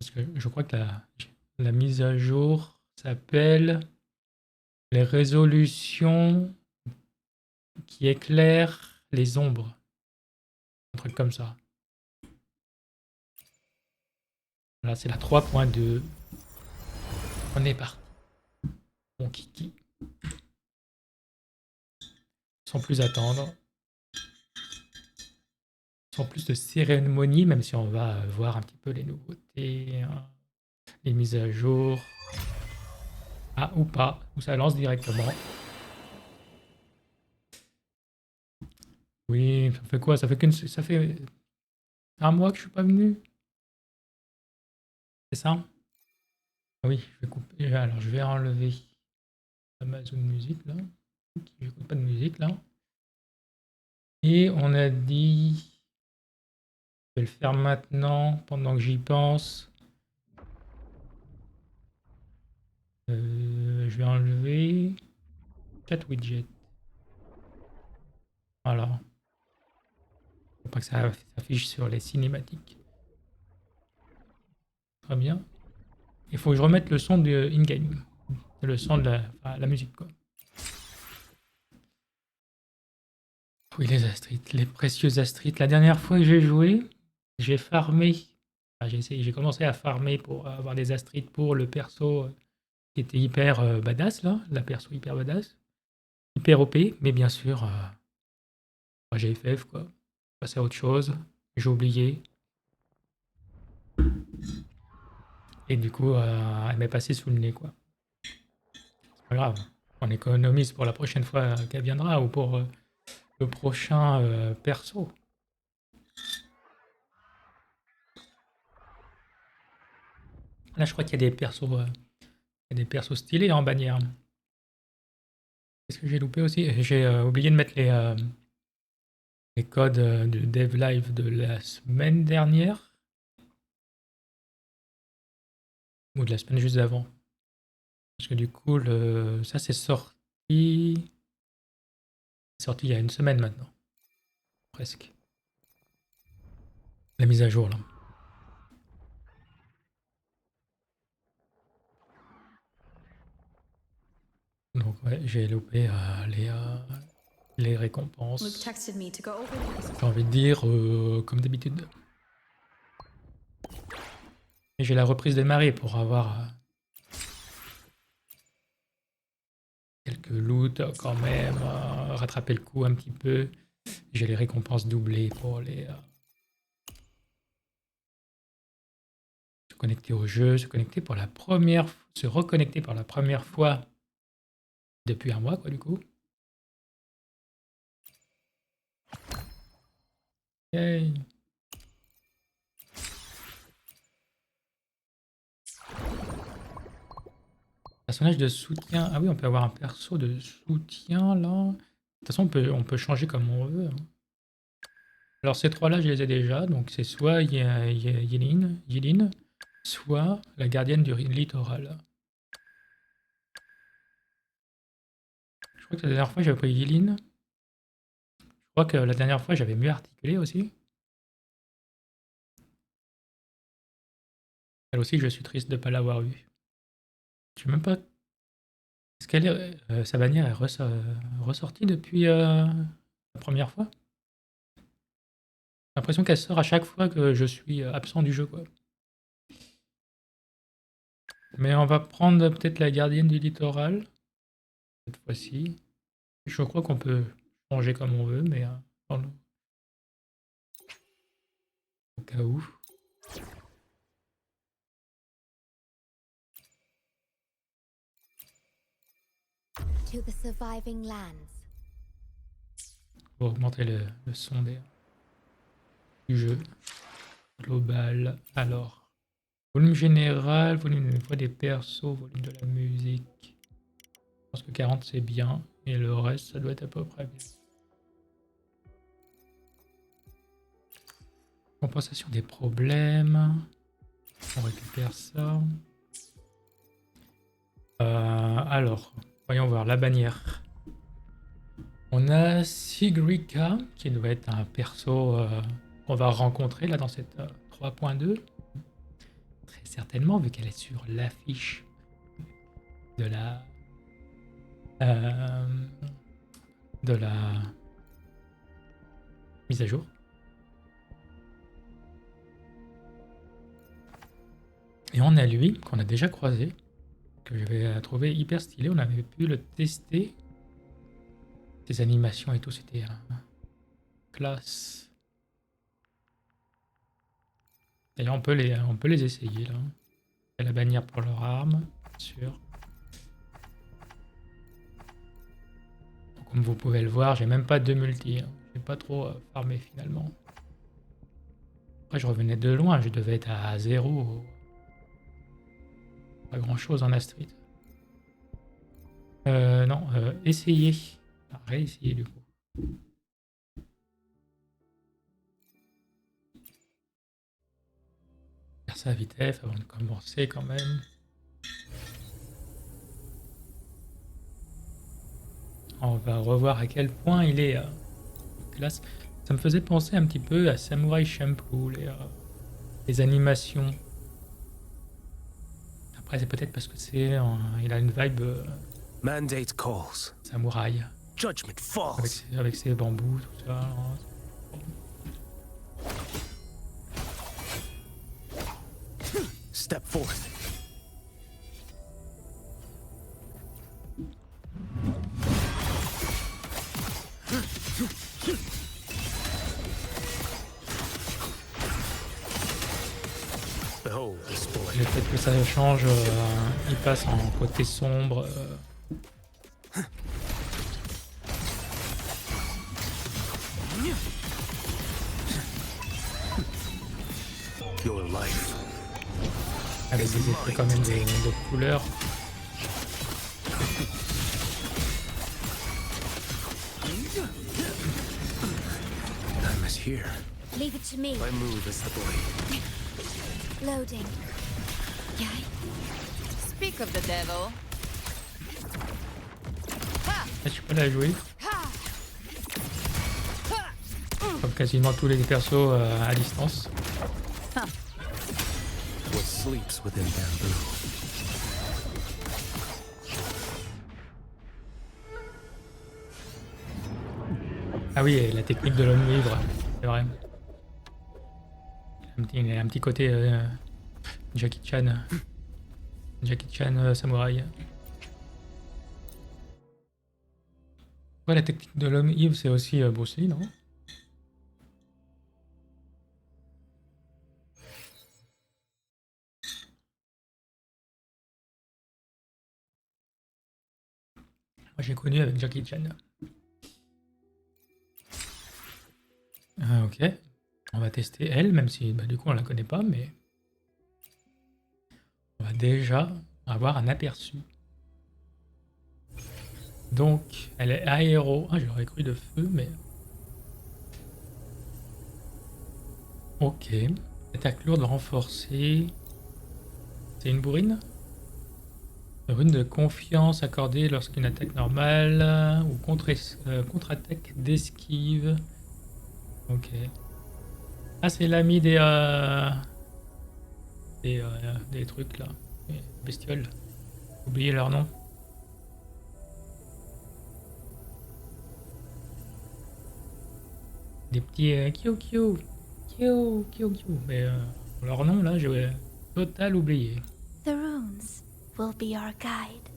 Parce que je crois que la mise à jour s'appelle les résolutions qui éclairent les ombres. Un truc comme ça. Là, c'est la 3.2. On est parti. Mon kiki. Sans plus attendre. Sans plus de cérémonie, même si on va voir un petit peu les nouveautés, hein, les mises à jour. Ah, ou pas. Ou ça lance directement. Oui, ça fait quoi? Ça fait un mois que je suis pas venu. C'est ça? Ah oui, je vais couper. Alors, je vais enlever Amazon Music là. J'écoute pas de musique là. Et on a dit. Je vais le faire maintenant pendant que j'y pense. Je vais enlever chat widget. Voilà. Faut pas que ça s'affiche sur les cinématiques. Très bien. Il faut que je remette le son de in-game. Le son de la musique quoi. Oui, les astrites, les précieuses astrites. La dernière fois que j'ai joué, j'ai farmé. Enfin, j'ai commencé à farmer pour avoir des astrites pour le perso qui était hyper badass là, la perso hyper badass, hyper OP, mais bien sûr, j'ai FF quoi. Passer à autre chose, j'ai oublié. Et du coup, elle m'est passée sous le nez quoi. C'est pas grave, on économise pour la prochaine fois qu'elle viendra ou pour le prochain perso. Là, je crois qu'il y a des persos stylés en bannière. Qu'est-ce que j'ai loupé aussi? J'ai oublié de mettre les codes de Dev Live de la semaine dernière ou de la semaine juste avant. Parce que du coup, ça c'est sorti. C'est sorti il y a une semaine maintenant. Presque. La mise à jour là. Donc ouais, j'ai loupé les récompenses. J'ai envie de dire comme d'habitude. Et j'ai la reprise des marées pour avoir quelques loots quand même, rattraper le coup un petit peu. J'ai les récompenses doublées pour les se connecter au jeu, se reconnecter pour la première fois depuis un mois quoi du coup. Yay. Personnage de soutien. Ah oui, on peut avoir un perso de soutien là. De toute façon, on peut changer comme on veut, hein. Alors ces trois-là, je les ai déjà. Donc c'est soit Yelin, soit la gardienne du littoral. Je crois que la dernière fois, j'avais pris Yelin. Je crois que la dernière fois, j'avais mieux articulé aussi. Elle aussi, je suis triste de ne pas l'avoir vue. Je sais même pas. Est-ce qu'elle est, sa bannière est ressortie depuis la première fois? J'ai l'impression qu'elle sort à chaque fois que je suis absent du jeu, quoi. Mais on va prendre peut-être la gardienne du littoral, cette fois-ci. Je crois qu'on peut changer comme on veut, mais au cas où. Pour augmenter le son du jeu. Global. Alors, volume général, volume des persos, volume de la musique. Je pense que 40 c'est bien. Et le reste, ça doit être à peu près bien. Compensation des problèmes. On récupère ça. Alors, voyons voir la bannière. On a Sigrika, qui doit être un perso qu'on va rencontrer là dans cette 3.2. Très certainement, vu qu'elle est sur l'affiche de la... de la mise à jour. Et on a lui, qu'on a déjà croisé, que j'avais trouvé hyper stylé. On avait pu le tester. Ses animations et tout, c'était classe. D'ailleurs, on peut les essayer là. Il y a la bannière pour leur arme, bien sûr. Donc, comme vous pouvez le voir, j'ai même pas de multi. Hein. J'ai pas trop farmé finalement. Après, je revenais de loin, je devais être à 0. Pas grand chose en Astrid. Non, essayer. Réessayer du coup. Faire ça à vitesse avant de commencer quand même. On va revoir à quel point il est classe. Ça me faisait penser un petit peu à Samurai Champloo, les animations. Après, c'est peut-être parce que il a une vibe Mandate calls. samouraï. Judgment falls. Avec ses bambous, tout ça. Step forth. Behold this boy. Le fait que ça change, il passe en côté sombre. Your life. Avec des effets quand même de couleurs. Time is here. Leave it to me. My move is the blade. Loading. Yay. Speak of the devil. Tu peux la jouer. Comme quasiment tous les persos à distance. What sleeps within bamboo. Ah oui, et la technique de l'homme livre, c'est vrai. Il y a un petit côté Jackie Chan. Jackie Chan samouraï. Ouais, la technique de l'homme ivre, c'est aussi Bruce Lee, non? Moi, j'ai connu avec Jackie Chan. Ok. On va tester elle, même si du coup on la connaît pas, mais on va déjà avoir un aperçu. Donc, elle est aéro. Ah, j'aurais cru de feu, mais... Ok. Attaque lourde renforcée. C'est une bourrine? Rune de confiance accordée lorsqu'une attaque normale ou contre-attaque d'esquive. Ok. Ah, c'est l'ami des trucs là. Des bestioles. Oubliez leur nom. Des petits Kyo. Mais leur nom là, j'ai total oublié. The runes will be our guide.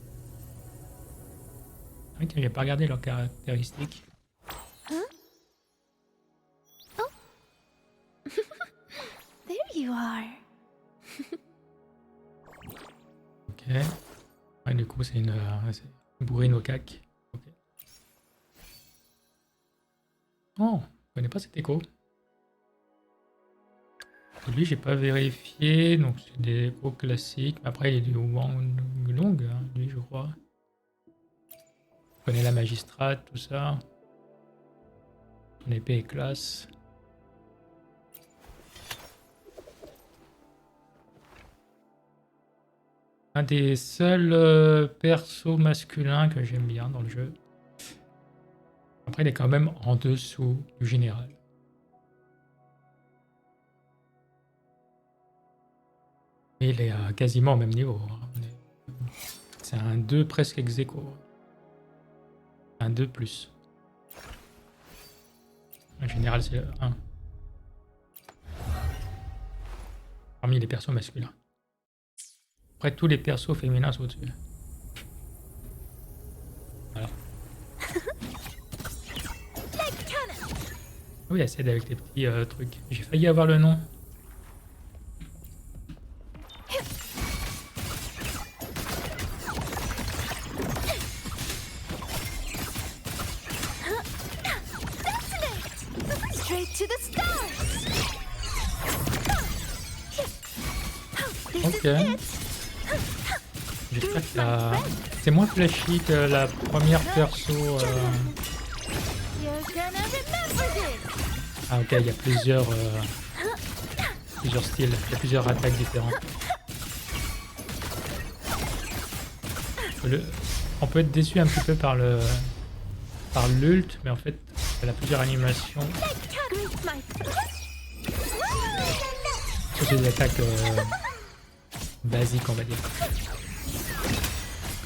Ok, j'ai pas regardé leurs caractéristiques. There you are. Ok. Ouais, du coup, c'est une bourrine au cac. Ok. Oh, je connais pas cet écho. Lui, j'ai pas vérifié, donc c'est des échos classiques. Après, il y a du Wang Long, hein, lui, je crois. Je connais la magistrate, tout ça. Son épée est classe. Un des seuls persos masculins que j'aime bien dans le jeu. Après, il est quand même en dessous du général. Et il est quasiment au même niveau. C'est un 2 presque ex aequo. Un 2 plus. En général, c'est le 1. Parmi les persos masculins. Après, tous les persos féminins sont au-dessus. Voilà. Oui, essaie avec les petits trucs. J'ai failli avoir le nom. Straight to the stars. Ok. J'espère que c'est moins flashy que la première perso. You're gonna remember this. Ah ok, il y a plusieurs styles, il y a plusieurs attaques différentes. On peut être déçu un petit peu par l'ult, mais en fait, elle a plusieurs animations. C'est des attaques basiques, on va dire.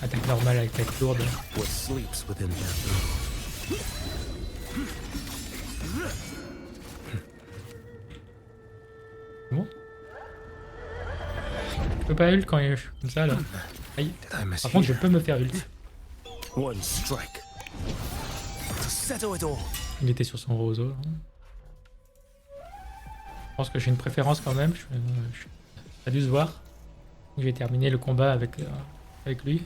Attaque normale, attaque lourde. What sleeps within bamboo? Bon. Je peux pas ult quand il est comme ça là. Aïe. Did I miss Par contre, je here? peux me faire ult. One strike to settle it all. Il était sur son roseau. Je pense que j'ai une préférence quand même. Ça a dû se voir. Je vais terminer le combat avec lui.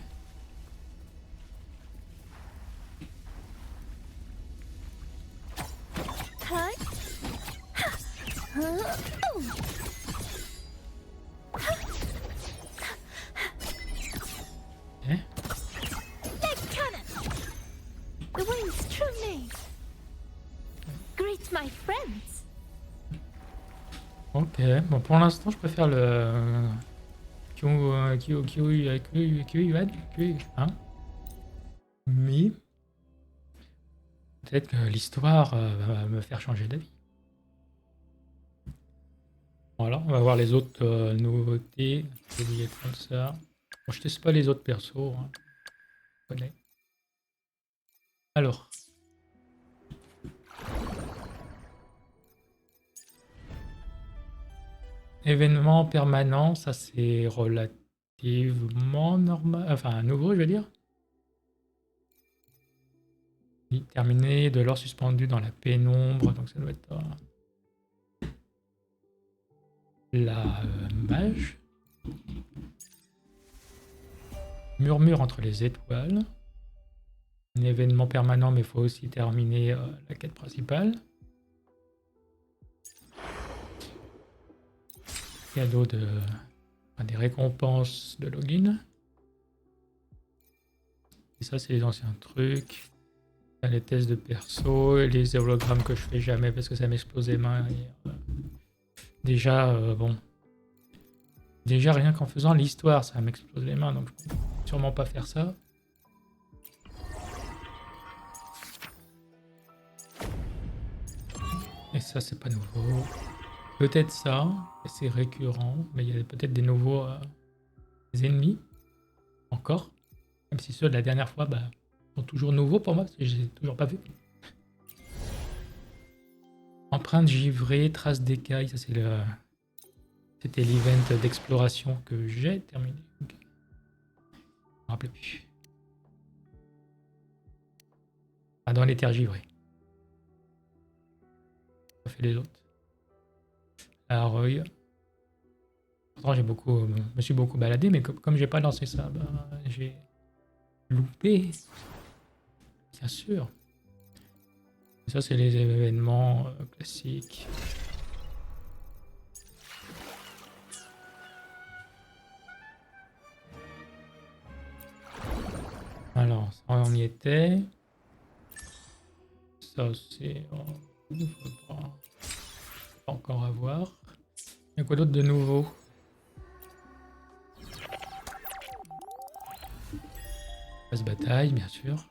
Eh? The wind's truly. Greet my friends. Ok, bon pour l'instant je préfère le hein? Mais peut-être que l'histoire va me faire changer d'avis. Voilà, on va voir les autres nouveautés. Je vais lier comme ça. Bon, je teste pas les autres persos. Hein. Je connais. Alors. Événement permanent, ça c'est relativement normal. Enfin, nouveau, je veux dire. Terminé de l'or suspendu dans la pénombre, donc ça doit être la mage. Murmure entre les étoiles. Un événement permanent, mais il faut aussi terminer la quête principale. Cadeau des récompenses de login. Et ça, c'est les anciens trucs. Les tests de perso et les hologrammes que je fais jamais parce que ça m'explose les mains. Et, déjà, bon. Déjà, rien qu'en faisant l'histoire, ça m'explose les mains, donc je peux sûrement pas faire ça. Et ça, c'est pas nouveau. Peut-être ça, c'est récurrent, mais il y a peut-être des nouveaux ennemis. Encore. Même si ceux de la dernière fois, bah, sont toujours nouveaux pour moi, parce que je les ai toujours pas vus. Empreinte givrée, trace d'écailles, ça c'est le... C'était l'event d'exploration que j'ai terminé. Okay. Je me rappelle plus. Ah, dans les terres givrées. Ça fait les autres. La Roy. Pourtant, je me suis beaucoup baladé, mais comme j'ai pas lancé ça, bah, j'ai loupé. Bien sûr. Et ça, c'est les événements classiques. Alors, ça, on y était. Ça, c'est... pas encore à voir. Il y a quoi d'autre de nouveau? Passe bataille, bien sûr.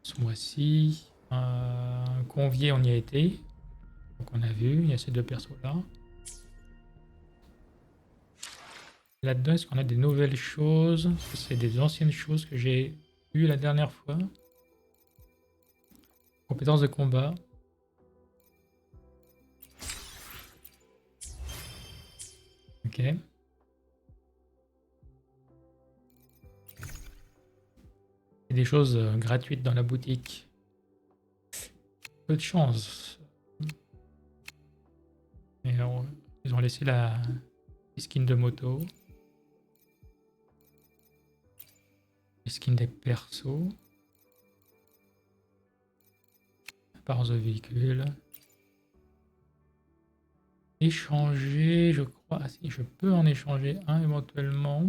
Ce mois-ci, convié, on y a été. Donc on a vu, il y a ces deux persos-là. Là-dedans, est-ce qu'on a des nouvelles choses? C'est des anciennes choses que j'ai eues la dernière fois. Compétences de combat. Ok. Et des choses gratuites dans la boutique. Peu de chance. Et ils ont laissé la skin de moto. Les skins des persos. Par de véhicule. Échanger, je crois. Ah si, je peux en échanger un éventuellement.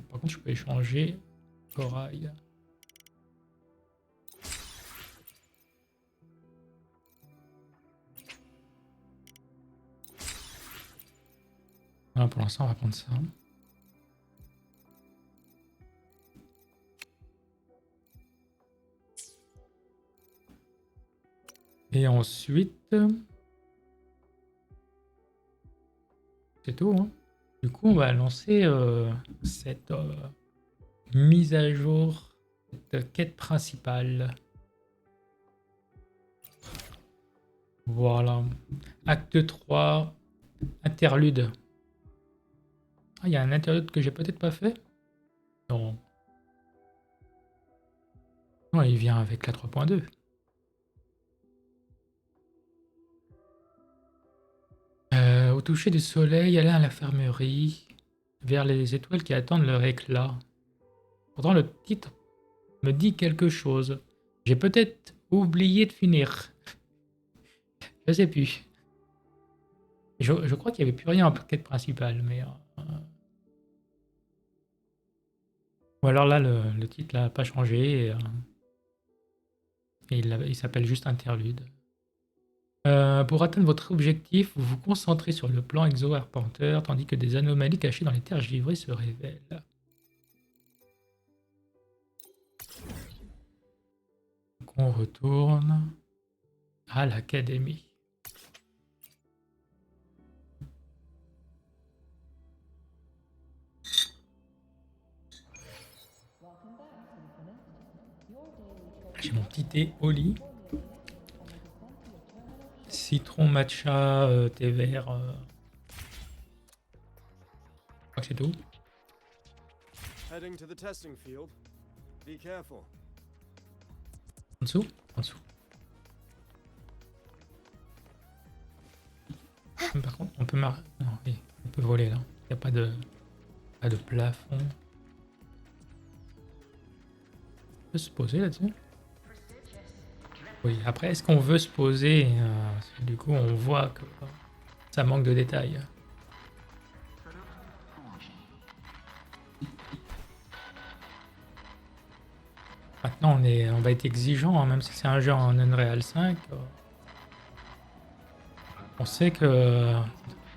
Par contre, je peux échanger corail. Ah, pour l'instant, on va prendre ça. Et ensuite, c'est tout. Hein. Du coup, on va lancer cette mise à jour, cette quête principale. Voilà. Acte 3, Interlude. Ah, il y a un interlude que j'ai peut-être pas fait? Non. Non, il vient avec la 3.2. Au toucher du soleil, aller à l'infirmerie, vers les étoiles qui attendent leur éclat. Pourtant, le titre me dit quelque chose. J'ai peut-être oublié de finir. Je sais plus. Je crois qu'il n'y avait plus rien en quête principale, mais... Ou alors là, le titre n'a pas changé, et il s'appelle juste Interlude. Pour atteindre votre objectif, vous vous concentrez sur le plan exo-arpenteur, tandis que des anomalies cachées dans les terres givrées se révèlent. Donc on retourne à l'académie. J'ai mon petit thé au lit. Citron, matcha, thé vert. Je crois que c'est tout. Heading to the testing field. Be careful. En dessous? En dessous. Par contre, on peut non, oui, on peut voler là. Il n'y a pas de plafond. On peut se poser là-dessus? Oui, après, est-ce qu'on veut se poser? Du coup, on voit que ça manque de détails. Maintenant, on va être exigeant, hein, même si c'est un jeu en Unreal 5. On sait que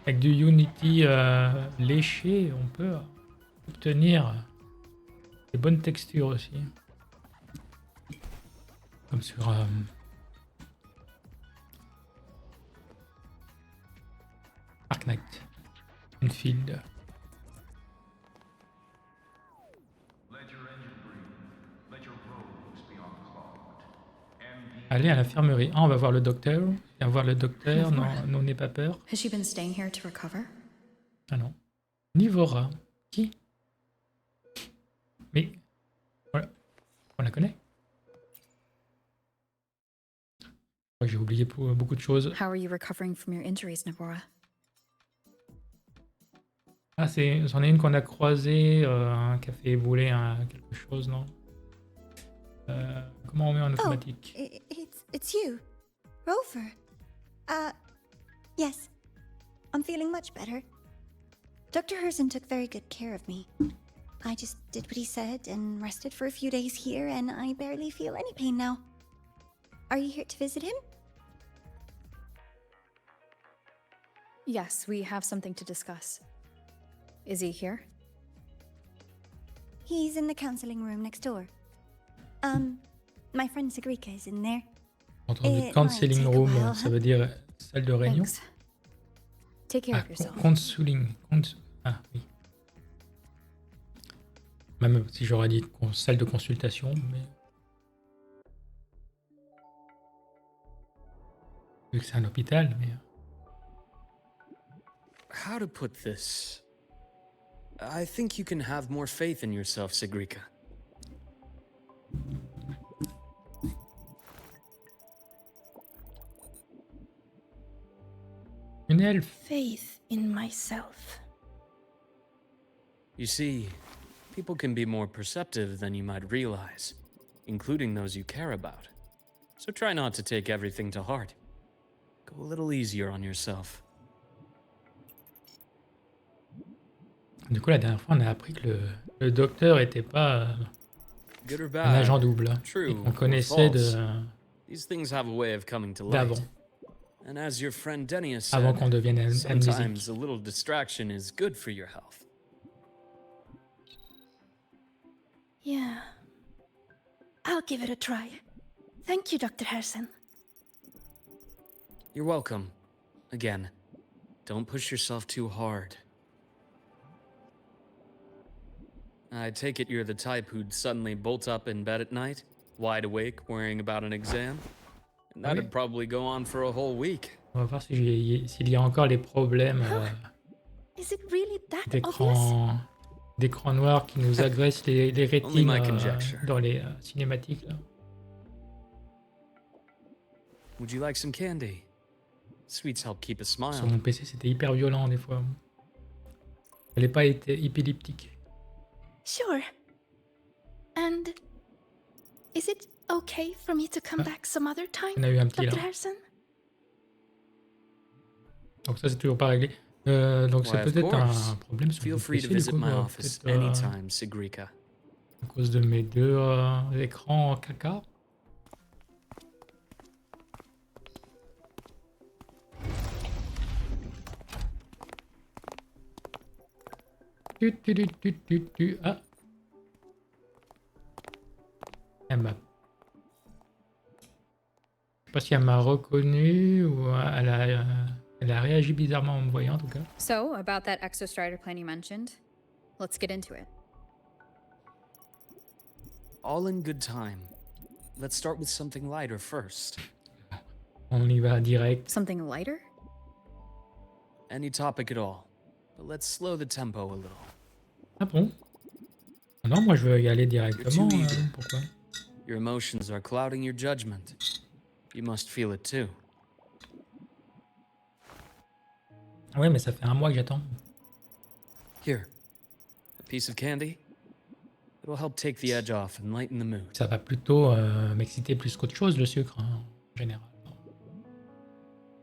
avec du Unity léché, on peut obtenir des bonnes textures aussi. Comme sur Ark Knight, Infield. Allez à l'infirmerie. Ah, on va voir le docteur. Viens voir le docteur. Non, n'aie pas peur. Has she been staying here to recover? Ah non. Nivora. Qui? Mais voilà. On la connaît. J'ai oublié beaucoup de choses. How are you recovering from your injuries, Navora? Ah, c'en est une qu'on a croisée, qui a fait ébouler quelque chose, non? Comment on met en automatique? It's you, Rover. Yes. I'm feeling much better. Dr. Herzen took very good care of me. I just did what he said and rested for a few days here, and I barely feel any pain now. Are you here to visit him? Yes, we have something to discuss. Is he here? He's in the counseling room next door. My friend Sagrika is in there. Entendu counseling room, ça veut dire salle de réunion. Thanks. Take care Ah, of yourself. counseling. Ah oui. Même si j'aurais dit salle de consultation, mais... Vu que c'est un hôpital, mais... How to put this? I think you can have more faith in yourself, Sigrika. Une elfe. Faith in myself. You see, people can be more perceptive than you might realize, including those you care about. So try not to take everything to heart. Go a little easier on yourself. Du coup, la dernière fois, on a appris que le docteur était pas Good or un bad, agent double. Et true qu'on or connaissait false, these things have a way of coming to light. d'avant, And as your friend Denny has avant said, qu'on devienne amnésique. sometimes a little distraction is good for your health. Yeah. I'll give it a try. Thank you, Dr. Harrison. You're welcome. Again, don't push yourself too hard. I take it you're the type who'd suddenly bolt up in bed at night, wide awake, worrying about an exam? And Ah oui. that'd probably go on for a whole week. On va voir s'il y a encore les problèmes Is it really that obvious? d'écran noir qui nous agressent les Only rétines my conjecture. dans les cinématiques. Là. Would you like some candy? Sweets help keep a Sur smile. mon PC, c'était hyper violent des fois. Elle n'est pas été épileptique. Sure. And is it okay for me to come back some other time, On a eu un petit Dr. là. Harrison? Donc ça, c'est toujours pas réglé. Donc c'est Why, of peut-être course. un problème sur Feel mon free to PC, du visit coup, my office peut-être, anytime, Sigrika. à cause de mes deux écrans caca. Ah. Elle m'a... Je sais pas si elle m'a reconnu ou elle a réagi bizarrement en me voyant en tout cas. So, about that exostrider plan you mentioned, let's get into it. All in good time. Let's start with something lighter first. On y va direct. Something lighter? Any topic at all. But let's slow the tempo a little. Ah bon? Ah non, moi je veux y aller directement. You're too eager. Pourquoi? Your emotions are clouding your judgment. You must feel it too. Ouais, mais ça fait un mois que j'attends. Here, a piece of candy. It'll help take the edge off and lighten the mood. Ça va plutôt m'exciter plus qu'autre chose, le sucre, hein, en général.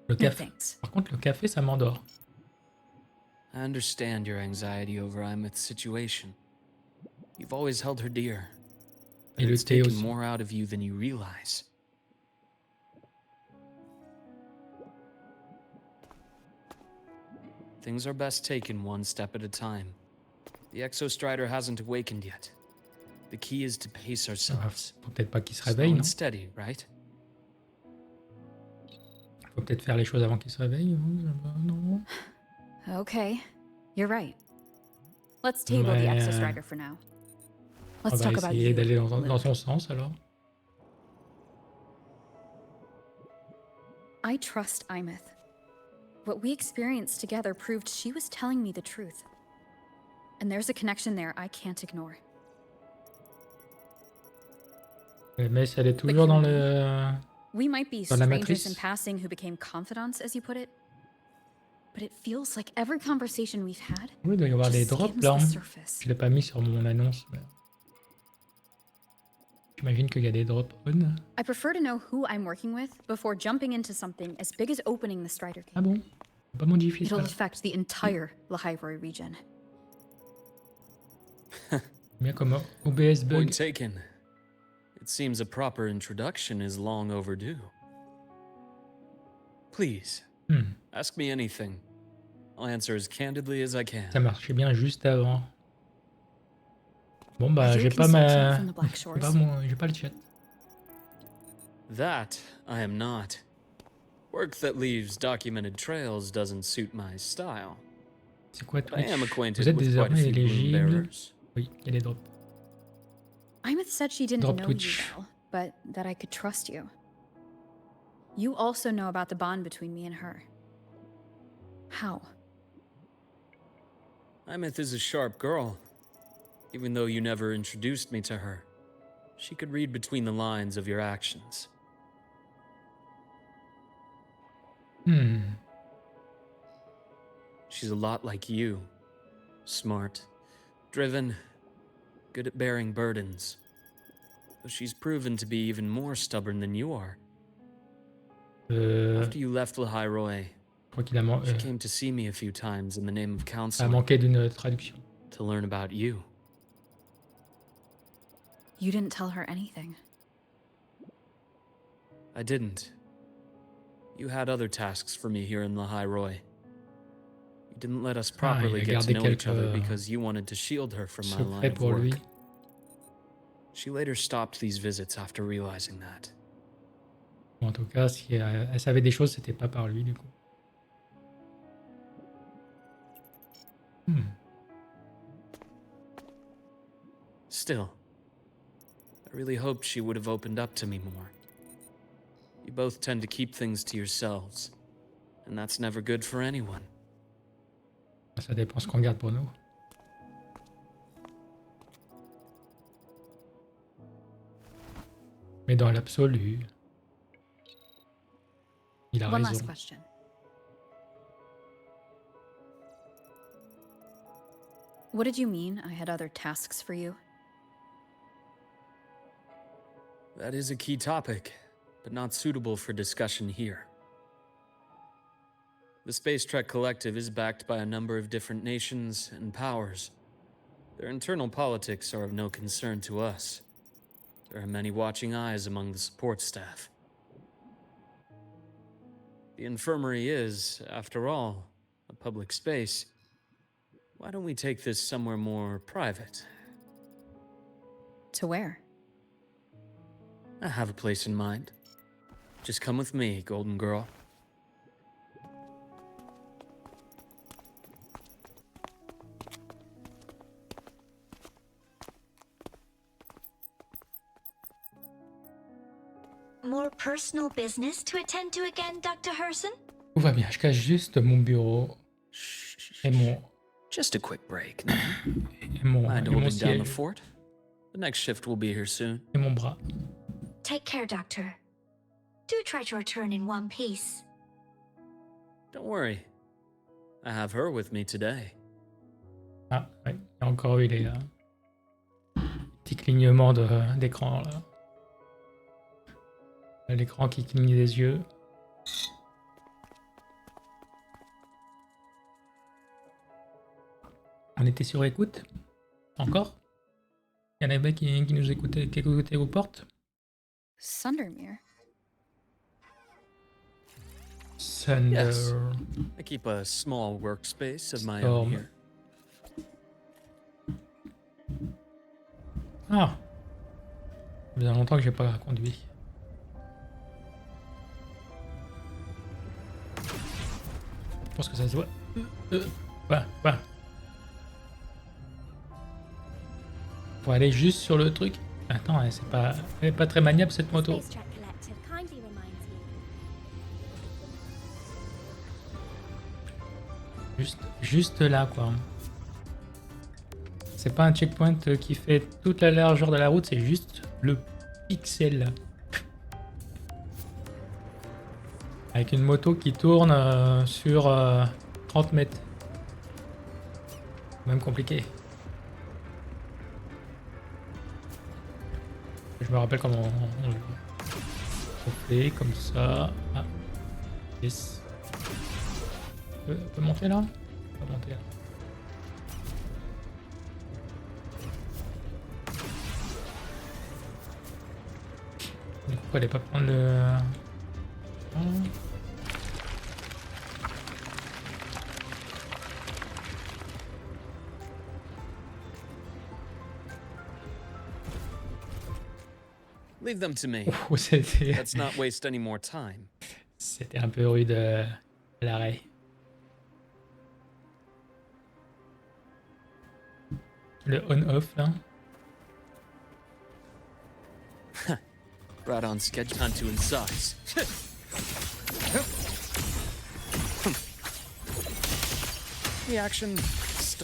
Le No café. thanks. Par contre, le café, ça m'endort. I understand your anxiety over Imeth's situation. You've always held her dear. Et But le it's thé taken aussi. more out of you than you realize. Things are best taken one step at a time. The Exostrider hasn't awakened yet. The key is to pace Ah, ourselves. faut peut-être pas qu'il se Slow réveille, non? and steady, right? Faut peut-être faire les choses avant qu'il se réveille. Non. Okay, you're right. Let's table the Ouais. exostrider for now. On Let's va talk about essayer you. d'aller dans Lily. son sens alors. I trust Imeth. What we experienced together proved she was telling me the truth. And there's a connection there I can't ignore. Mais elle est toujours dans le... We might be Dans la strangers matrice. in passing who became confidants, as you put it. But it feels like every conversation we've had Oui, il doit y avoir des just drops skims là. the surface. Je l'ai pas mis sur mon annonce. Mais... J'imagine qu'il y a des drops on. I prefer to know who I'm working with before jumping into something as big as opening the Strider Ah Gate. bon? Faut pas modifier ça. It'll affect the entire Lahiroi region. Bien comme OBS Point bug. taken. It seems a proper introduction is long overdue. Please, ask me anything. I'll answer as candidly as I can. Ça marchait bien juste avant. Bon bah Are you j'ai a pas consultant from the Black j'ai Shores? j'ai pas le chat. That I am not. Work that leaves documented trails doesn't suit my style. C'est quoi But I Twitch? am Vous acquainted êtes with quite a désormais few bloom éligible. bearers. Oui, il y a des drops. Imeth said she didn't Drop know Twitch. you well, but that I could trust you. You also know about the bond between me and her. How? Imeth is a sharp girl. Even though you never introduced me to her, she could read between the lines of your actions. She's a lot like you. Smart, driven, good at bearing burdens. Though she's proven to be even more stubborn than you are. Je After you left Lahairoi, crois qu'il a, she came to see me a few times in the name of a counseling manqué d'une traduction. to learn about you. You didn't tell her anything. I didn't. You had other tasks for me here in Lahairoi. You didn't let us properly il a get to gardé know each other quelques because you wanted to shield her from my line Secret of pour work. lui. She later stopped these visits after realizing that. En tout cas, si elle savait des choses, c'était pas par lui du coup. Still, I really hoped she would have opened up to me more. You both tend to keep things to yourselves, and that's never good for anyone. Ça dépend ce qu'on garde pour nous. Mais dans l'absolu, il a One raison. last question. What did you mean I had other tasks for you? That is a key topic, but not suitable for discussion here. The Space Trek Collective is backed by a number of different nations and powers. Their internal politics are of no concern to us. There are many watching eyes among the support staff. The infirmary is, after all, a public space. Why don't we take this somewhere more private? To where? I have a place in mind. Just come with me, Golden Girl. More personal business to attend to again, Dr. Herson? Tout va bien, je cache juste mon bureau et mon, Just a quick break now. et mon, Mind et mon holding down the siège fort? The next shift will be here soon. et mon bras. Take care, Doctor. Do try to return in one piece. Don't worry. I have her with me today. Ah, ouais, il y a encore eu les petits clignements d'écran là. L'écran qui cligne des yeux. On était sur écoute? Encore? Il y en avait qui nous écoutaient, qui écoutaient aux portes? Sundermere. Thunder. Yes. I keep a small workspace of my Storm. own here. Ah! Ça fait longtemps que j'ai pas conduit. Je pense que ça se voit. Ouais. Faut aller juste sur le truc. Attends, elle est pas très maniable cette moto. Space Trek Collective kindly reminds me. Juste là, quoi. C'est pas un checkpoint qui fait toute la largeur de la route, c'est juste le pixel. Avec une moto qui tourne sur 30 mètres. Même compliqué. Je me rappelle comment on fait comme ça. Ah. Yes. On peut monter là? On peut monter là. Du coup, fallait pas prendre le... Leave them to me. Oh, c'était... Let's not waste any more time. C'était un peu rude à l'arrêt. Le on-off là. Right on schedule. Time to incise. The action.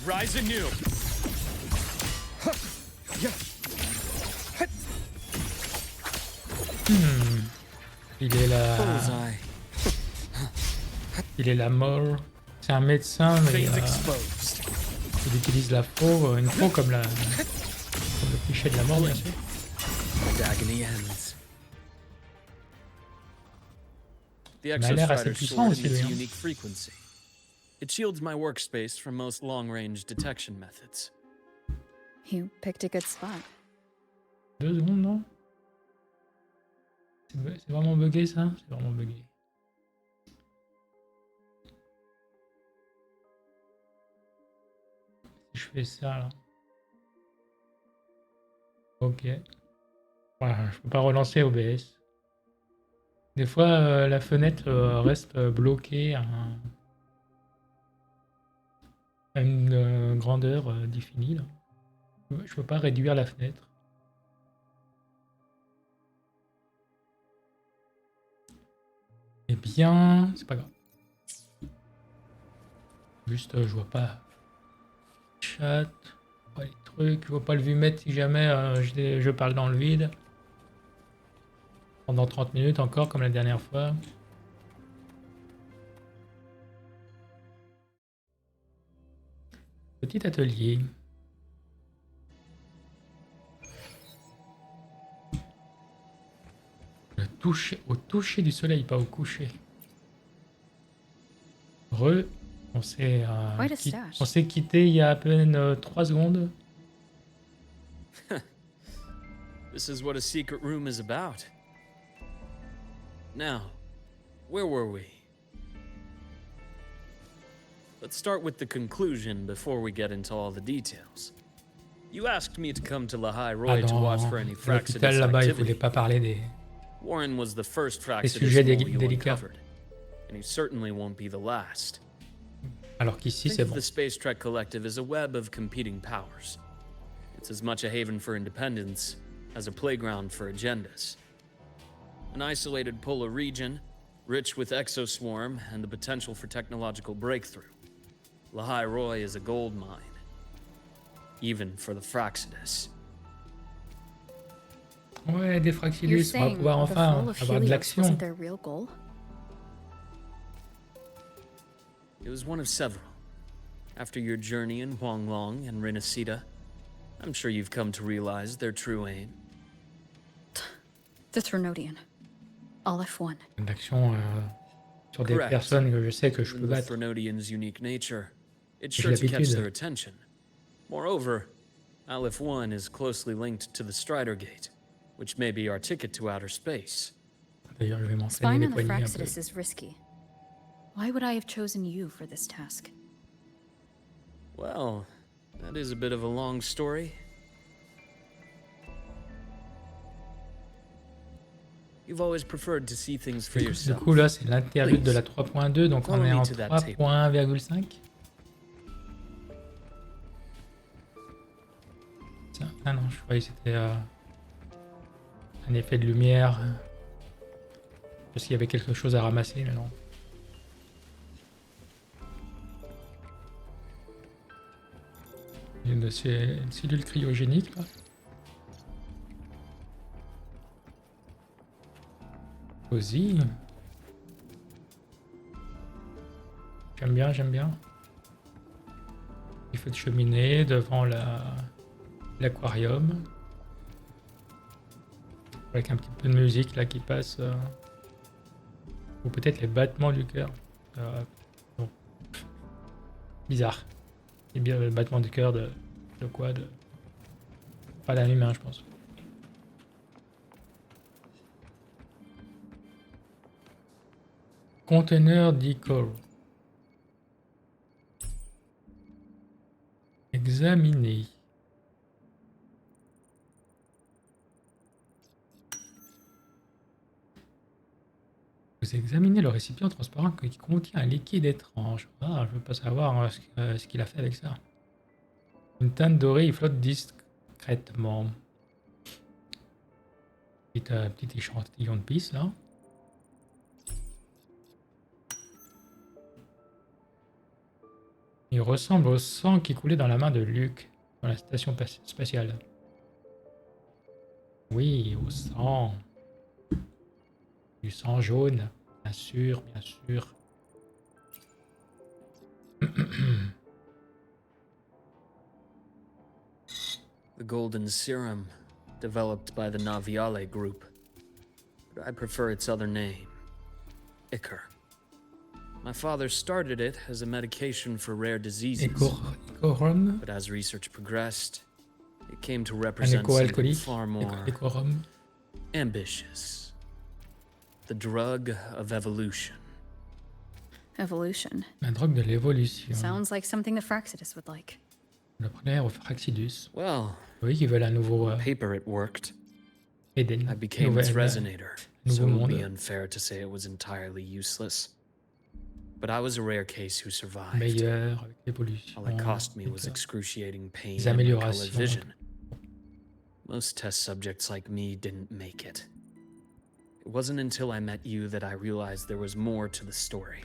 Rise anew. Il est là. Bullseye. Il est la mort. C'est un médecin, mais Phase exposed. il utilise la faux, une faux comme le cliché de la mort, bien sûr. And agony ends. The Il a l'air assez Exostrider's puissant sword aussi, emits lui. a Hein. unique frequency. It shields my workspace from most long-range detection methods. You picked a good spot. 2 secondes, non? C'est vraiment bugué ça? C'est vraiment bugué. Si je fais ça là. Ok. Voilà, je peux pas relancer OBS. Des fois, la fenêtre reste bloquée à une grandeur définie. Là. Je peux pas réduire la fenêtre. Eh bien, c'est pas grave. Juste, je vois pas chat, pas les trucs, je vois pas le vumètre si jamais je parle dans le vide. Pendant 30 minutes encore, comme la dernière fois. Petit atelier. Au toucher du soleil, pas au coucher. On s'est Quite a stash. quitté il y a à peine 3 secondes. This is what a secret room is about. Now, where were we? Let's start with the conclusion before we get into all the details. You asked me to come to Lahai Roy to watch for any L'hôpital Fraxidus là-bas, il activity. voulait pas parler des Warren was the first sujets Fraxidus mole you délicats. uncovered, and he certainly won't be the last. Alors qu'ici Think c'est of bon. the Space Trek Collective as a web of competing powers. It's as much a haven for independence as a playground for agendas. An isolated polar region, rich with exoswarm and the potential for technological breakthrough. Lahai Roy is a gold mine, even for the Fraxidus. Ouais, des You're Fraxilus, on va saying pouvoir the enfin fall of avoir de Helios l'action. wasn't their real goal? It was one of several. After your journey in Huanglong and Renacida, I'm sure you've come to realize their true aim. The Trinodian. All F1. D'action sur des Correct. personnes que je sais que je peux Given the battre. Threnodians' unique nature, it's J'ai sure to catch l'habitude. their attention. Moreover, Aleph 1 is closely linked to the Strider Gate, which may be our ticket to outer space. D'ailleurs, je vais m'enseigner Spying les on the poignées un peu. Fraxidus is risky. Why would I have chosen you for this task? Well, that is a bit of a long story. You've always preferred to see things for Du yourself. coup, là, c'est l'interlude de la 3.2, donc on Follow est me en to that table. 3.1,5. Tiens, ah non, je croyais que c'était un effet de lumière. Parce qu'il y avait quelque chose à ramasser, mais non. Une cellule cryogénique, là. Cosy. J'aime bien, j'aime bien. Il faut de cheminée devant l'aquarium. Avec un petit peu de musique là qui passe. Ou peut-être les battements du cœur. Non. Bizarre. C'est bien le battement du cœur de quoi pas d'un humain, je pense. Conteneur d'icône. Examiner. Vous examinez le récipient transparent qui contient un liquide étrange. Ah, je veux pas savoir ce qu'il a fait avec ça. Une teinte dorée, il flotte discrètement. Petit échantillon de pisse là. Il ressemble au sang qui coulait dans la main de Luke dans la station spatiale. Oui, au sang. Du sang jaune, bien sûr, bien sûr. The golden serum, developed by the Naviale group. But I prefer its other name, Ichor. My father started it as a medication for rare diseases. Écorum, But as research progressed, it came to un represent something éco-alcoolique, far more écorum. ambitious. The drug of evolution. Evolution. La drogue de l'évolution. Sounds like something the Fraxidus would like. Le prenait au Fraxidus. Well, Oui, qui veulent un nouveau paper it worked. Eden. I became its Nouvelle, resonator, so nouveau it would be monde. unfair to say it was entirely useless. But I was a rare case who survived. Meilleur, avec l'évolution. All it cost me was avec, excruciating pain des and my color améliorations. vision. Most test subjects like me didn't make it. It wasn't until I met you that I realized there was more to the story.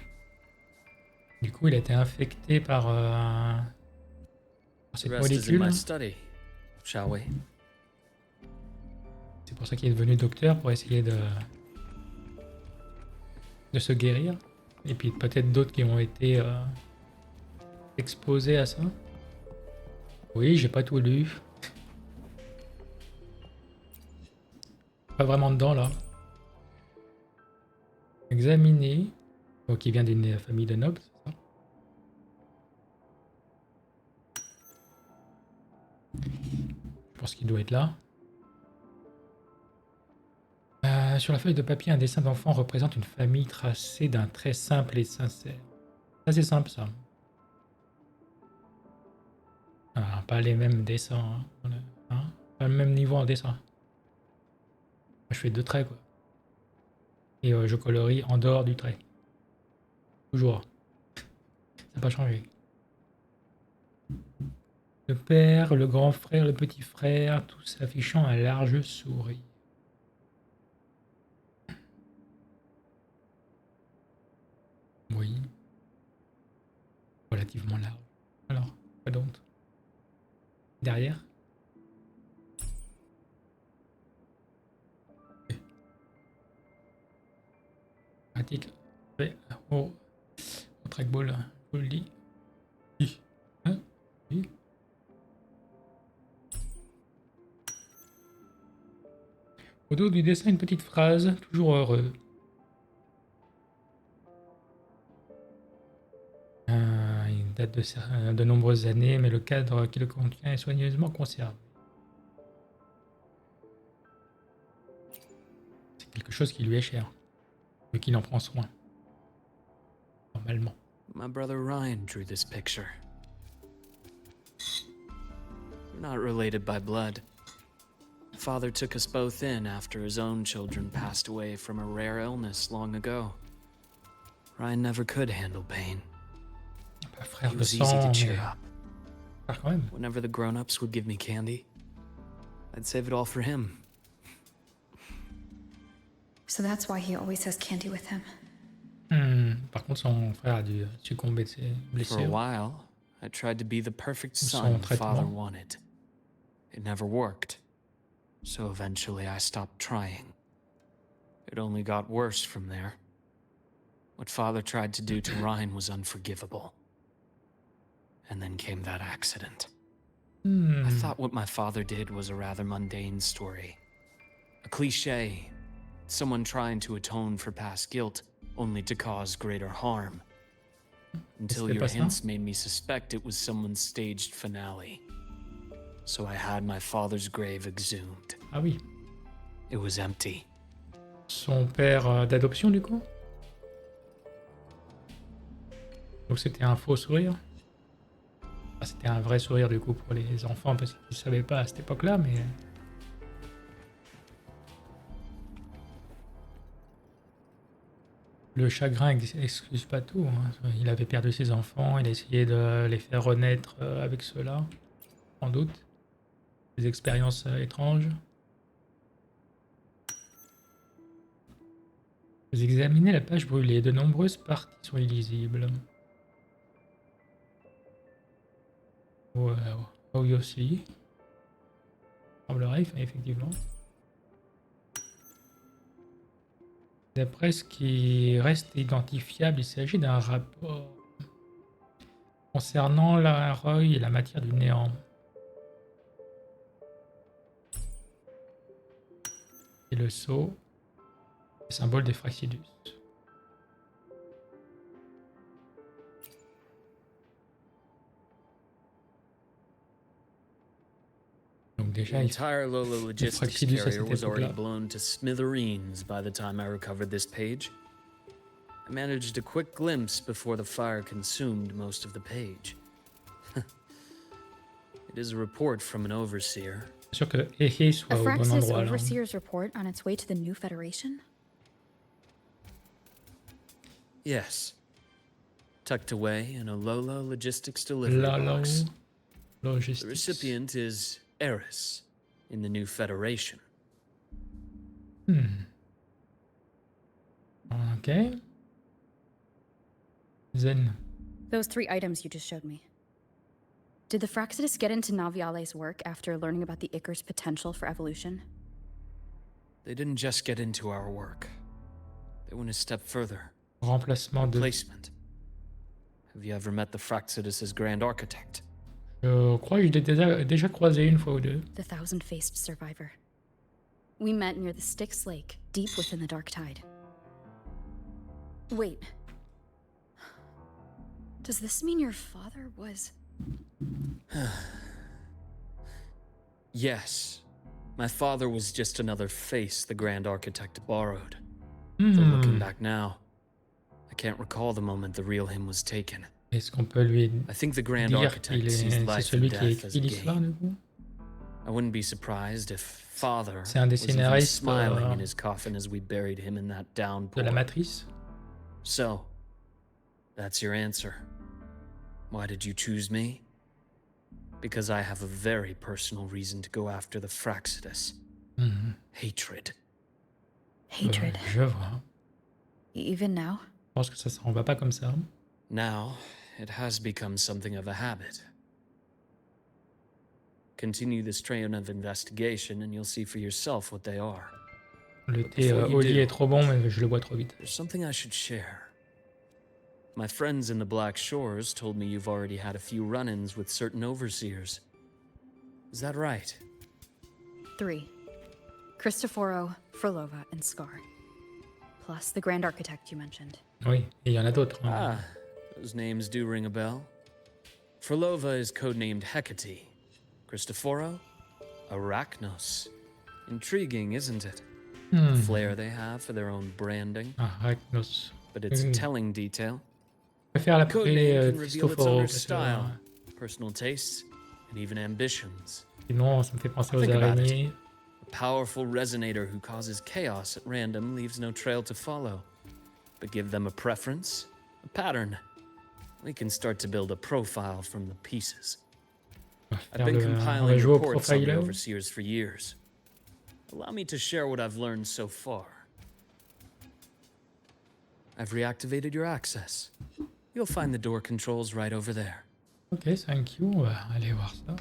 Du coup, il a été infecté par The cette rest is in molécule. my study, shall we? C'est pour ça qu'il est devenu docteur, pour essayer de se guérir. Et puis peut-être d'autres qui ont été exposés à ça. Oui, j'ai pas tout lu. Pas vraiment dedans là. Examiner. Donc il vient d'une famille de nobles, c'est ça? Je pense qu'il doit être là. Sur la feuille de papier, un dessin d'enfant représente une famille tracée d'un trait simple et sincère. Ça, c'est simple, ça. Ah, pas les mêmes dessins. Hein, pas le même niveau en dessin. Moi, je fais 2 traits, quoi. Et je colorie en dehors du trait. Toujours. Ça n'a pas changé. Le père, le grand frère, le petit frère, tous affichant un large sourire. Oui. Relativement large. Alors, quoi d'autre? Derrière? Okay. Pratique. Ouais. Oh. Au trackball, je vous le dis. Oui. Hein? Oui. Au dos du dessin, une petite phrase, toujours heureux. Il date de nombreuses années, mais le cadre qui le contient est soigneusement conservé. C'est quelque chose qui lui est cher, mais qu'il en prend soin. Normalement. My brother Ryan drew this picture. We're not related by blood. Father took us both in after his own children passed away from a rare illness long ago. Ryan never could handle pain. Pas frère He de was easy sang, to mais cheer up. frère quand même. Whenever the grown-ups would give me candy, I'd save it all for him. So that's why he always has candy with him. Par contre, son frère a dû succomber de ses For a blessures. while, I tried to be the perfect Son son Father traitement. wanted. It never worked. So eventually I stopped trying. It only got worse from there. What Father tried to do to Ryan was unforgivable. And then came that accident. I thought what my father did was a rather mundane story. A cliché. Someone trying to atone for past guilt, only to cause greater harm. Until C'était your pas ça? hints made me suspect it was someone's staged finale. So I had my father's grave exhumed. Ah oui. It was empty. Son père d'adoption, du coup? Donc c'était un faux sourire? Ah, c'était un vrai sourire, du coup, pour les enfants, parce qu'ils ne savaient pas à cette époque-là, mais... Le chagrin excuse pas tout, hein. Il avait perdu ses enfants, il a essayé de les faire renaître avec cela, sans doute. Des expériences étranges. Vous examinez la page brûlée, de nombreuses parties sont illisibles. Ouais, oui aussi. Semblerait, effectivement. D'après ce qui reste identifiable, il s'agit d'un rapport concernant la Roy et la matière du néant. Et le sceau, le symbole des Fraxidus. Donc The déjà, entire Lola logistics Fraxidus à carrier cette was already époque-là. blown to smithereens by the time I recovered this page. I managed a quick glimpse before the fire consumed most of the page. It is a report from an overseer. Sûr que Ehe A soit au bon Fraxis endroit là. Overseer's report on its way to the new Federation? Yes. Tucked away in a Lola logistics delivery Là, box. The logistique. recipient is Eris in the new Federation. Ok. Zen. Those 3 items you just showed me. Did the Fraxidus get into Naviale's work after learning about the Icar's potential for evolution? They didn't just get into our work. They went a step further. Remplacement de. Placement. Have you ever met the Fraxidus' Grand Architect? Je crois que je l'ai déjà croisé une fois ou deux. The thousand-faced survivor. We met near the Styx Lake, deep within the Dark Tide. Wait. Does this mean your father was... Yes. My father was just another face the Grand Architect borrowed. Though looking back now, I can't recall the moment the real him was taken. Est-ce qu'on peut lui I think the Grand dire Architect qu'il sees est... c'est life and celui qui a death as a écrit l'histoire game. du coup? I wouldn't be surprised if Father C'est un des was even scénaristes smiling in his coffin as we buried him in that de la downpour. Matrice. So, that's your answer. Why did you choose me? Because I have a very personal reason to go after the Fraxidus. Hatred. Hatred. Je vois. Even now? Je pense que ça s'en va pas comme ça. Now, it has become something of a habit. Continue this train of investigation and you'll see for yourself what they are. Le thé Before you au lit do, est trop bon, mais je le bois trop vite. There's something I should share. My friends in the Black Shores told me you've already had a few run-ins with certain overseers. Is that right? 3. Cristoforo, Frolova, and Scar. Plus the Grand Architect you mentioned. Oui, et il y en a d'autres. Hein. Ah, those names do ring a bell. Frolova is codenamed Hecate. Cristoforo? Arachnos. Intriguing, isn't it? The flair they have for their own branding. Arachnos. But it's a telling detail. Je préfère The l'appeler codename can reveal its Cristoforo, owner's parce que, style, personal tastes, and even ambitions. sinon ça me fait penser aux Think about it. araignées. A powerful resonator who causes chaos at random leaves no trail to follow. But give them a preference, a pattern. We can start to build a profile from the pieces. I've been On va compiling jouer au reports on the profiler. overseers for years. Allow me to share what I've learned so far. I've reactivated your access. You'll find the door controls right over there. Ok, thank you. On va aller voir ça.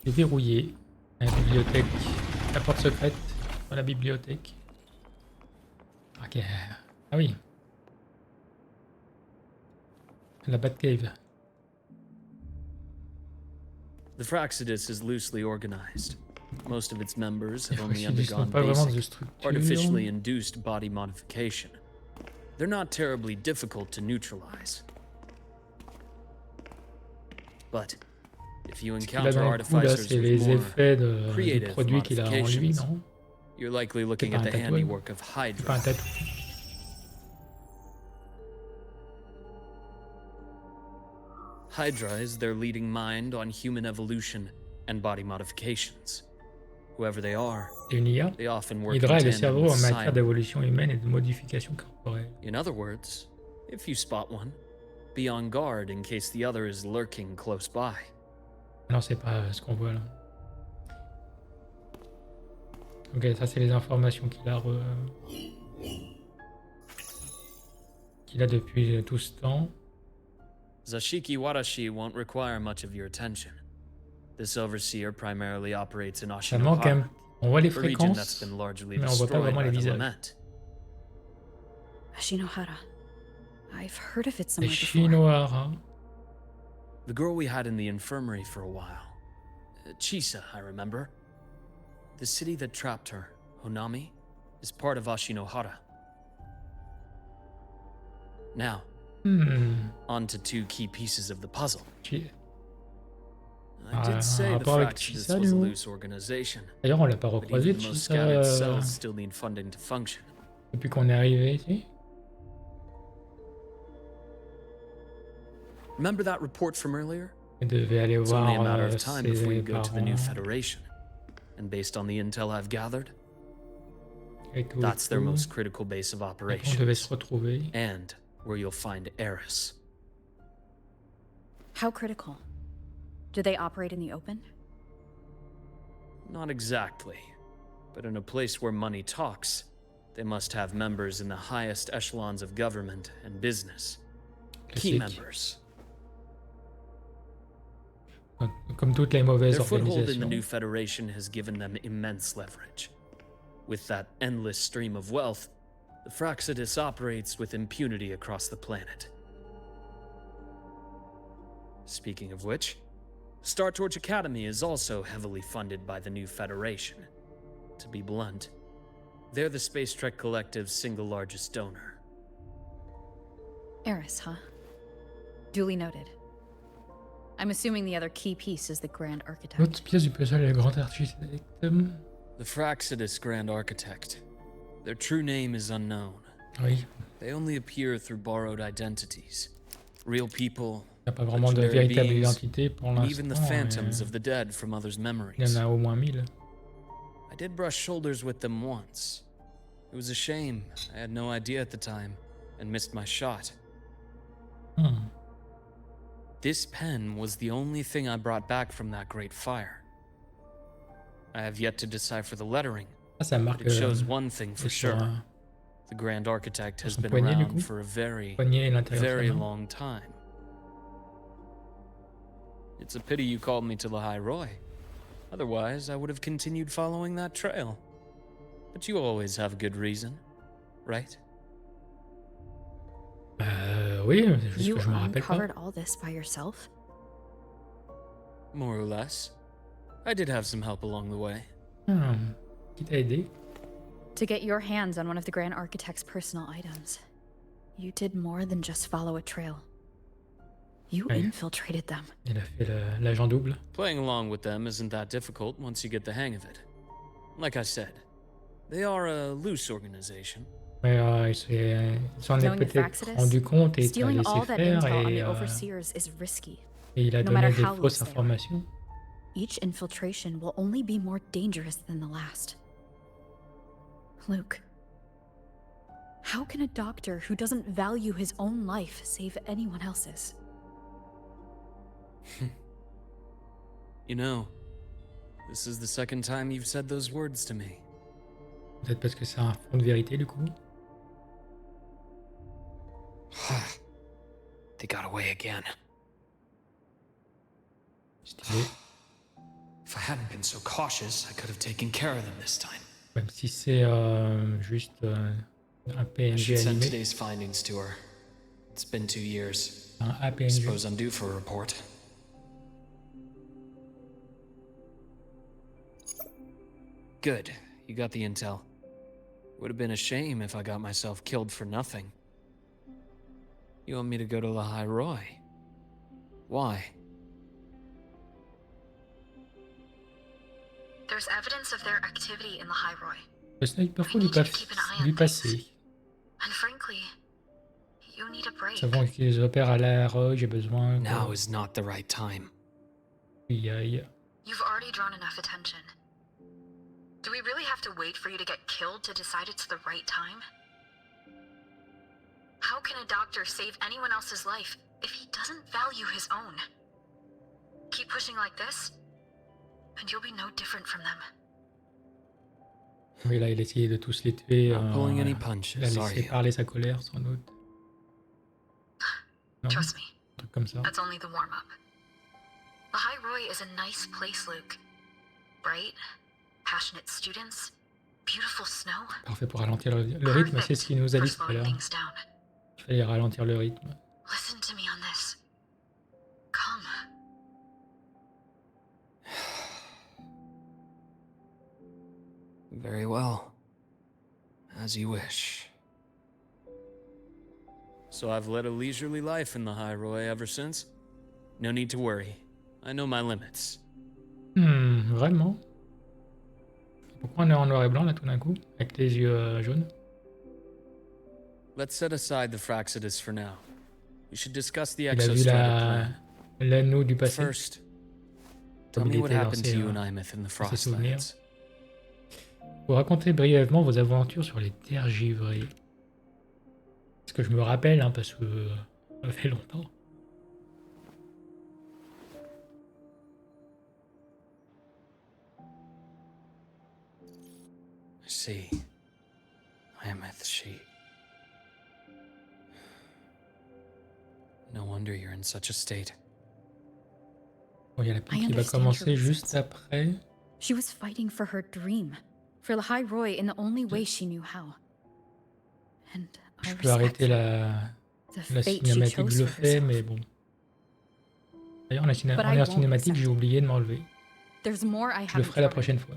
C'est verrouillé. La bibliothèque. La porte secrète dans la bibliothèque. Ok. Ah oui. La Batcave. The Fraxidus is loosely organized. Most of its members have Les only Fraxidus n'ont undergone pas vraiment de basic, structure. artificially induced body modification. They're not terribly difficult to neutralize. But if you Ce qu'il a encounter dans le cou là, artificers c'est les with more effets du creative produit qu'il a en lui, modifications, non? you're likely looking pas at un the tatouage. handiwork of C'est pas un Hydra. tatou. Hydra is their leading mind on human evolution and body modifications. Whoever they are, C'est une IA. they often work in Guidera le tandem cerveau with en matière silence. d'évolution humaine et de modification corporelle. In other words, if you spot one, be on guard in case the other is lurking close by. Non, c'est pas ce qu'on voit là. Ok, ça c'est les informations qu'il a depuis tout ce temps. Zashiki Warashi won't require much of your attention. This overseer primarily operates in Ça manque un... Ashinohara, On voit les a region that's fréquences, been largely mais on voit pas destroyed vraiment les by the visages. lament. Ashinohara. I've heard of it Les somewhere before. Shinohara. The girl we had in the infirmary for a while. Chisa, I remember. The city that trapped her, Honami, is part of Ashinohara. Now, on to two key pieces of the puzzle. I did say the Fractus was a loose organization, D'ailleurs, on l'a pas but recroisé even de the most Chisa scattered cells still need funding to function. depuis qu'on est arrivé ici. Remember that report from earlier? Il devait aller It's voir only a matter of time before you ses go to the new parents Federation. And based on the intel I've gathered, et tout. that's their most critical base of On devait se operations. retrouver. And where you'll find Eris. How critical? Do they operate in the open? Not exactly. But in a place where money talks, they must have members in the highest echelons of government and business. Key Classique. members. Comme toutes les mauvaises Their foothold in the new organisations. Federation has given them immense leverage. With that endless stream of wealth, the Fraxidus operates with impunity across the planet. Speaking of which, Star Torch Academy is also heavily funded by the new Federation. To be blunt, they're the Space Trek Collective's single largest donor. Eris, huh? Duly noted. I'm assuming the other key piece is the Grand Architect. L'autre pièce du puzzle est le grand architecte. The Fraxidus Grand Architect. Their true name is unknown. Oui, They only appear through borrowed identities. Real people, il n'y a pas vraiment de legendary véritable beings, identité pour and even the l'instant. phantoms of the dead from others' Il y memories. en a au moins 1000. I did brush shoulders with them once. It was a shame. I had no idea at the time, and missed my shot. This pen was the only thing I brought back from that great fire. I have yet to decipher the lettering, Ah, ça but marque it shows one thing for sur sure. The Grand Architect has son been poignet, du coup. around for a very, poignet et l'intérieur de sa very main. long time. It's a pity you called me to the High Roy. Otherwise, I would have continued following that trail. But you always have good reason, right? Oui, c'est juste You que je me rappelle pas. uncovered all this by yourself? More or less. I did have some help along the way. Qui t'a aidé? To get your hands on one of the Grand Architect's personal items, you did more than just follow a trail. You Ouais. infiltrated them. Il a fait l'agent double. Playing along with them isn't that difficult once you get the hang of it. Like I said, they are a loose organization. Mais il s'en est Knowing the peut-être Fraxidus, rendu compte et il a Stealing laissé all that faire intel on et, the overseers is risky. et il a no donné matter des how fausses loose they are. informations. Each infiltration will only be more dangerous than the last. Luke, how can a doctor who doesn't value his own life save anyone else's? You know, this is the second time you've said those words to me. Peut-être parce que c'est un fond de vérité du coup. They got away again. Stylé. If I hadn't been so cautious, I could have taken care of them this time. Même si c'est juste un I PNG should send animé. today's findings to her. It's been 2 years. Un I APNG. suppose I'm due for a report. Good. You got the intel. Would have been a shame if I got myself killed for nothing. You want me to go to the High Roy? Why? There's evidence of their activity in the High Roy. Le sniper faut lui passer. And frankly, you need a break. Savons qu'ils opèrent à l'aéro, j'ai besoin Now is not the right time. qu'il y aille. You've already drawn enough attention. Do we really have to wait for you to get killed to decide it's the right time? How can a doctor save anyone else's life if he doesn't value his own? Keep pushing like this, and you'll be no different from them. Oui, là, il essayait de tous les tuer. Not pulling any Il a punches, are laissé you? parler sa colère, sans doute. Non, Trust me, un truc comme ça. that's only the warm-up. The High Roy is a nice place, Luke. Bright, passionate students, beautiful snow. Parfait pour ralentir le rythme, c'est ce qu'il nous a For dit tout à slowing l'heure. things down. Il fallait ralentir le rythme. Listen to me on this. Come. Very well. As you wish. So I've led a leisurely life in the High Roy ever since. No need to worry. I know my limits. Vraiment? Pourquoi on est en noir et blanc là tout d'un coup? Avec les yeux jaunes? Let's set aside the Fraxidus for now. We should discuss the Il a vu Exostrider plan. l'anneau du passé. First, tell me what happened to you and Imeth in the ses souvenirs. Frostlands. Vous racontez brièvement vos aventures sur les terres givrées. Parce que je me rappelle, hein, parce que ça fait longtemps. I see. Imeth, she. No wonder you're in such a state. Bon, il y a la pub I qui va understand commencer your juste reasons. après. She was fighting for her dream, for the High Roy in the only way she knew how. And I Je peux respect arrêter la the la fate she cinématique, chose je le for fais, herself. mais bon. D'ailleurs, la But I dernière won't cinématique, j'ai accept. oublié de m'enlever. There's more I Je le haven't ferai la tried. prochaine fois.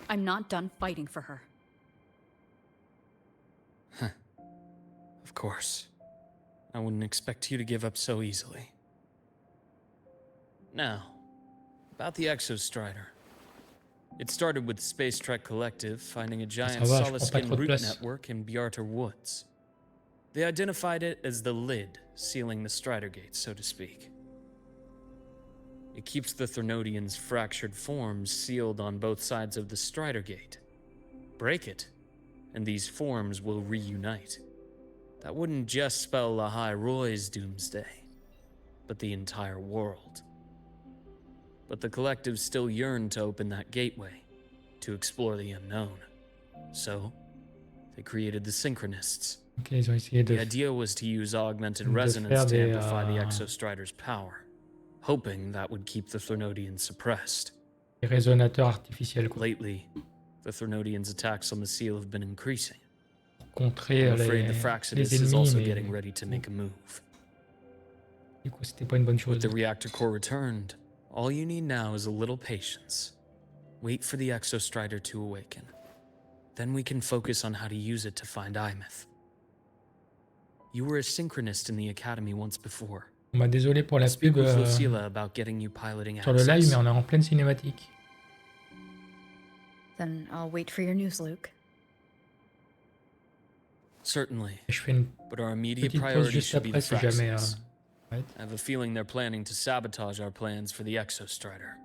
I'm not done fighting for her. Of course. I wouldn't expect you to give up so easily. Now, about the Exostrider. It started with the Space Trek Collective finding a giant va, je prends pas solid-skin trop de root place. network in Bjarter Woods. They identified it as the lid sealing the Strider Gate, so to speak. It keeps the Thernodians' fractured forms sealed on both sides of the Strider Gate. Break it, and these forms will reunite. That wouldn't just spell the High Roy's doomsday, but the entire world. But the Collective still yearned to open that gateway, to explore the unknown. So, they created the Synchronists. Ok, ils ont essayé The de idea was to use augmented de resonance faire to des, amplify the Exostrider's power, hoping that would keep the Thernodians suppressed. des résonateurs artificiels quoi, Lately, the Thernodians' attacks on the seal have been increasing. pour contrer I'm afraid the les Fraxidus is ennemis, also mais getting ready to make a move. du coup, c'était pas une bonne chose. With the reactor core returned, all you need now is a little patience. Wait for the Exostrider to awaken. Then we can focus on how to use it to find Imeth. You were a synchronist in the academy once before. Bah, désolé pour la Speak pub with Lucilla about getting you piloting sur le live, access. mais on est en pleine cinématique. Then I'll wait for your news, Luke. Certainly, Et je fais une but our immediate petite pause priority juste should be the après si jamais. Fraxidus. Ouais. I have a feeling they're planning to sabotage our plans for the Exostrider.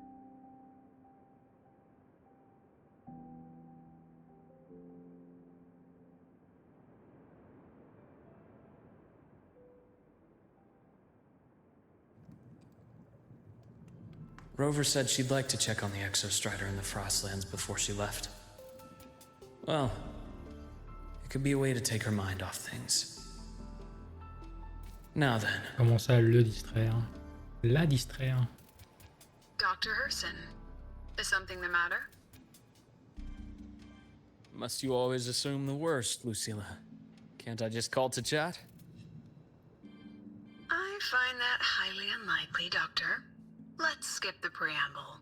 Rover said she'd like to check on the Exostrider in the Frostlands before she left. Well, it could be a way to take her mind off things. Now then, Comment ça, le distraire? La distraire. Dr. Herson, is something the matter? must you always assume the worst, Lucilla? Can't I just call to chat? I find that highly unlikely, Doctor. Let's skip the preamble.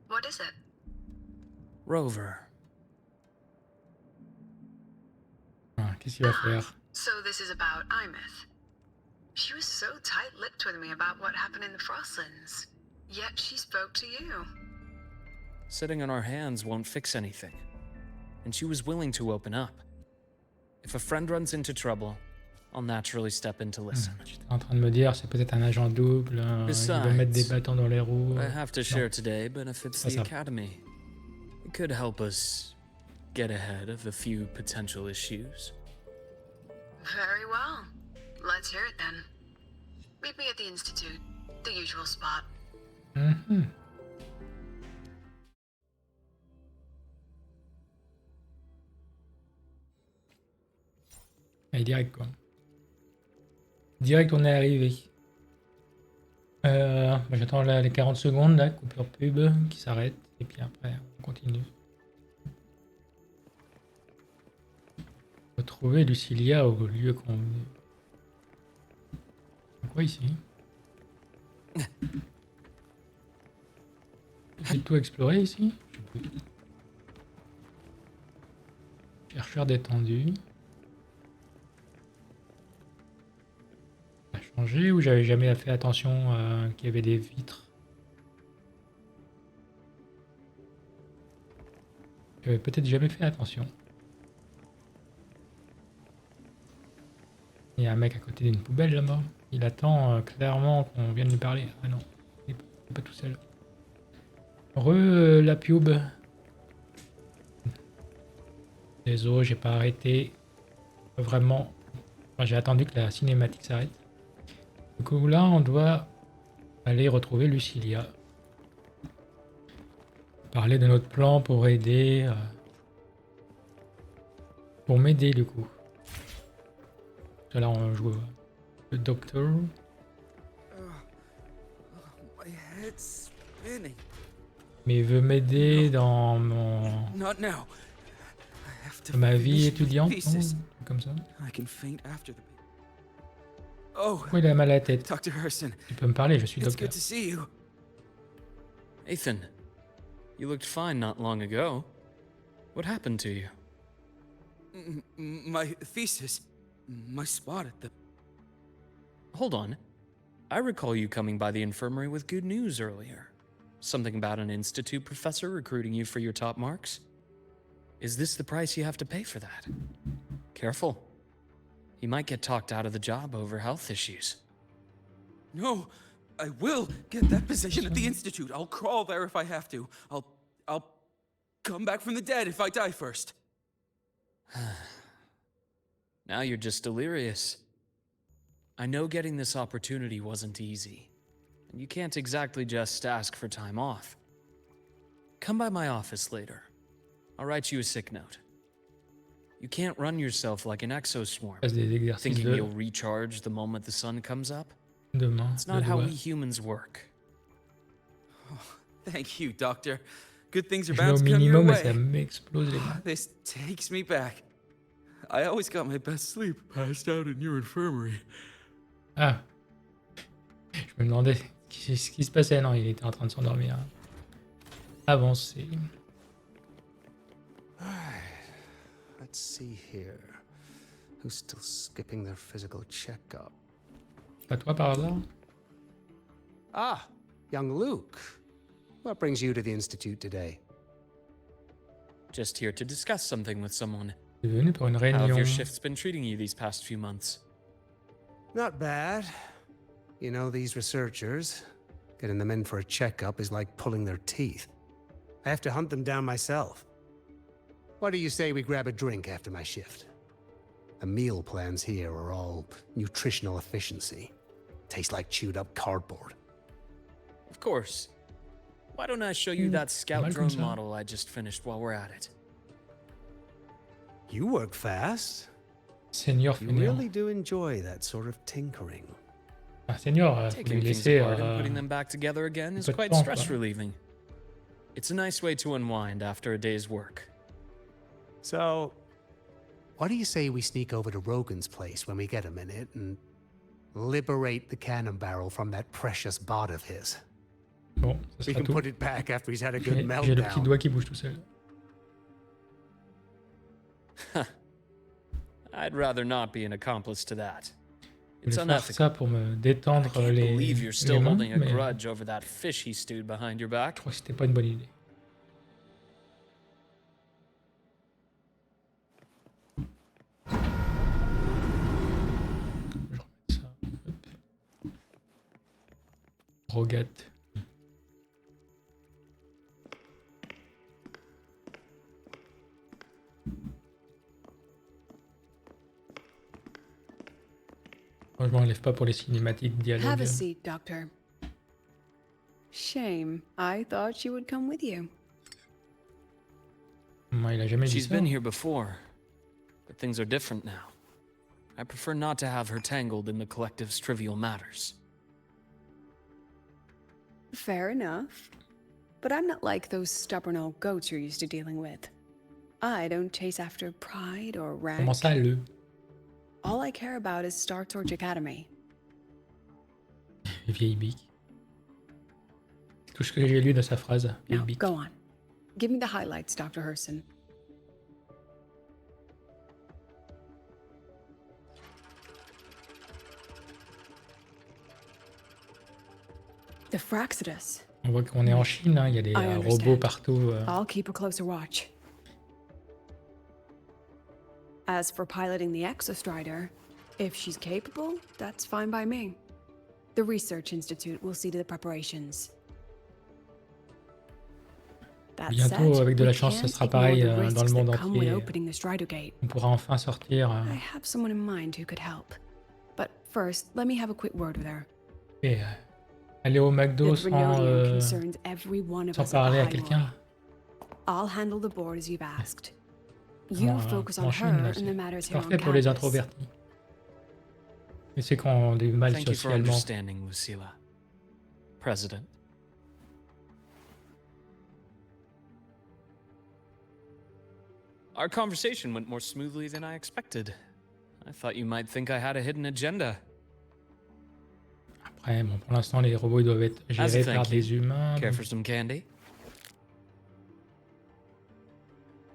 What is it? Rover. Ah, qu'est-ce qu'il va faire? So this is about Imeth. She was so tight-lipped with me about what happened in the Frostlands. Yet she spoke to you. Sitting on our hands won't fix anything. And she was willing to open up. If a friend runs into trouble, I'll naturally step in to listen. J'étais en train de me dire, c'est peut-être un agent double, il va mettre des bâtons dans les roues. What I have to share today benefits Pas the ça. Academy. It could help us get ahead of a few potential issues. Very well. Let's hear it then. Meet me at the Institute, the usual spot. Mhm. Allez, direct quoi. Direct, on est arrivé. J'attends les 40 secondes, là, coupure pub qui s'arrête, et puis après, on continue. Retrouver Lucilia au lieu convenu. Quoi ici? J'ai tout exploré ici? Je sais plus. Chercheur détendu. Ça a changé ou j'avais jamais fait attention qu'il y avait des vitres? J'avais peut-être jamais fait attention. Il y a un mec à côté d'une poubelle là-bas. Il attend clairement qu'on vienne lui parler. Ah non, il est pas tout seul. La pub. Désolé, j'ai pas arrêté. Vraiment. Enfin, j'ai attendu que la cinématique s'arrête. Du coup là, on doit aller retrouver Lucilia. Parler de notre plan pour aider. Pour m'aider du coup. Là, on joue le docteur. My head's spinning. Mais il veut m'aider dans Not now. I have to ma vie finish étudiante, my non? thesis. Comme ça. I can faint after the. Oh, Pourquoi il a mal à la tête? Dr. Herson. Tu peux me parler, je suis It's docteur. good to see you. Ethan, you looked fine not long ago. What happened to you? My thesis. My spot at the. Hold on. I recall you coming by the infirmary with good news earlier. Something about an institute professor recruiting you for your top marks? Is this the price you have to pay for that? Careful. He might get talked out of the job over health issues. No, I will get that position at the institute. I'll crawl there if I have to. I'll come back from the dead if I die first. Now you're just delirious. I know getting this opportunity wasn't easy, and you can't exactly just ask for time off. Come by my office later. I'll write you a sick note. You can't run yourself like an exoswarm, Passe des exercices thinking de you'll recharge the moment the sun comes up. demain. It's not how we humans work. Thank you, Doctor. Good things are Je mets bound au to come your minimum et ça way. m'explose les mains. This takes me back. I always got my best sleep passed out in your infirmary. Ah. Je me demandais ce qui se passait. Non, il était en train de s'endormir. Avancer. Let's see here. Who's still skipping their physical checkup? Pas toi par hasard? Ah, young Luke. What brings you to the Institute today? Just here to discuss something with someone. Tu es venu pour une How have réunion. your shifts been treating you these past few months? Not bad. You know, these researchers, getting them in for a checkup is like pulling their teeth. I have to hunt them down myself. What do you say we grab a drink after my shift? The meal plans here are all nutritional efficiency. Taste like chewed up cardboard. Of course. Why don't I show you that scout mal comme drone ça. model I just finished while we're at it? You work fast. Senior You fainéant. really do enjoy that sort of tinkering. Ah, senior, faut Taking lui things laisser. apart and putting them back together again is peu de quite temps, stress quoi. relieving. It's a nice way to unwind after a day's work. So, what do you say we sneak over to Rogan's place when we get a minute and liberate the cannon barrel from that precious bot of his? Bon, ça We sera can tout. put it back after he's had a good J'ai le petit meltdown. doigt qui bouge tout seul. I'd rather not be an accomplice to that. Je It's vais faire unethical. ça pour me I détendre can't les believe you're still mains, holding a mais grudge over that fish he stewed behind your je back. crois que c'était pas une bonne idée. Je remets ça. Hop. Rogate. Moi, je m'enlève pas pour les cinématiques dialogues. Have a seat, Doctor. Shame. I thought she would come with you. Moi, il a jamais dit She's ça. been here before, but things are different now. I prefer not to have her tangled in the collective's trivial matters. Fair enough. But I'm not like those stubborn old goats you're used to dealing with. I don't chase after pride or rank. Comment ça, le? All I care about is Star Torch Academy. Vieille bique. C'est tout ce que j'ai lu de sa phrase. Vieille Now, bique. go on. Give me the highlights, Dr. Herson. The Fraxidus. On voit qu'on est en Chine, hein. Il y a des robots partout. I'll keep a closer watch. As for piloting the Exostrider, if she's capable, that's fine by me. The Research Institute will see to the preparations. That Bientôt, said, avec de la we chance, ça can't sera ignore pareil the dans le risks monde that come when entier. opening the Strider Gate. On pourra enfin sortir. I have someone in mind who could help. But first, let me have a quick word with her. Et aller au McDo The Brinonium sans concerns every one of us at parler à the quelqu'un. Highway. I'll handle the board as you've asked. You En focus on Chine, her là, and the matters c'est here on parfait pour les campus. introvertis. Mais c'est quand on a du mal Thank you for socialement. understanding, Lucilla. President. Our conversation went more smoothly than I expected. I thought you might think I had a hidden agenda. Après, bon, pour l'instant, les robots ils doivent être As a gérés par thank you, des humains. care donc- for some candy?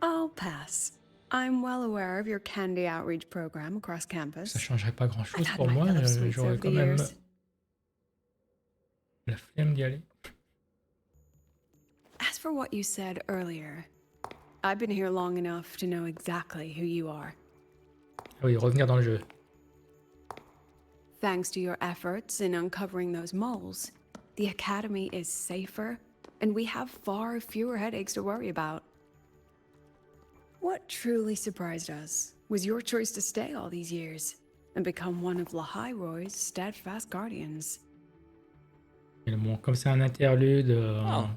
I'll pass. I'm well aware of your candy outreach program across campus. Ça changerait pas grand I've chose had pour my moi. fill of sweets J'aurais over quand the même years. la flemme d'y aller. As for what you said earlier, I've been here long enough to know exactly who you are. Ah oui, revenir dans le jeu. Thanks to your efforts in uncovering those moles, the Academy is safer, and we have far fewer headaches to worry about. What truly surprised us was your choice to stay all these years and become one of Lahai-Roy's steadfast guardians. Mais bon, comme c'est un interlude, Oh,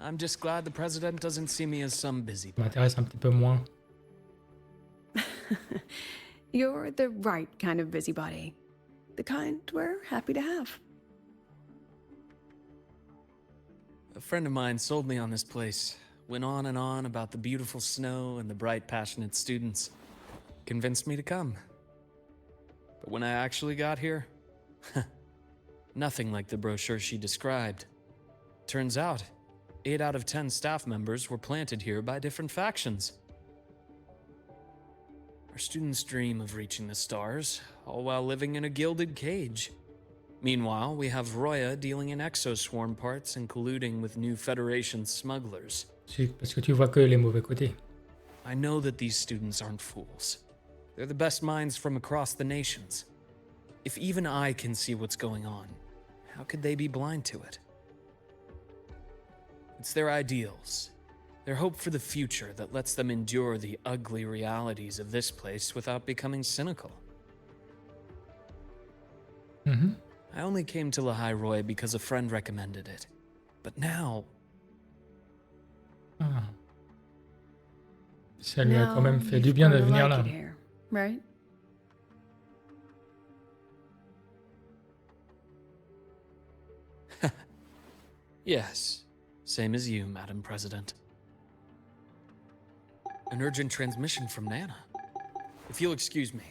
I'm just glad the president doesn't see me as some busy. ça m'intéresse un petit peu moins. You're the right kind of busybody. The kind we're happy to have. A friend of mine sold me on this place. Went on and on about the beautiful snow and the bright, passionate students. Convinced me to come. But when I actually got here, nothing like the brochure she described. Turns out, 8 out of 10 staff members were planted here by different factions. Our students dream of reaching the stars, all while living in a gilded cage. Meanwhile, we have Roya dealing in exoswarm parts and colluding with new Federation smugglers. C'est parce que tu vois que les mauvais côtés. I know that these students aren't fools. They're the best minds from across the nations. If even I can see what's going on, how could they be blind to it? It's their ideals, their hope for the future that lets them endure the ugly realities of this place without becoming cynical. Mhm. I only came to Lahai-Roy because a friend recommended it. But now, Ah. Ça lui a Now quand même fait you've du bien de grown to venir like là. it here, right? yes, same as you, Madam President. An urgent transmission from Nana. If you'll excuse me.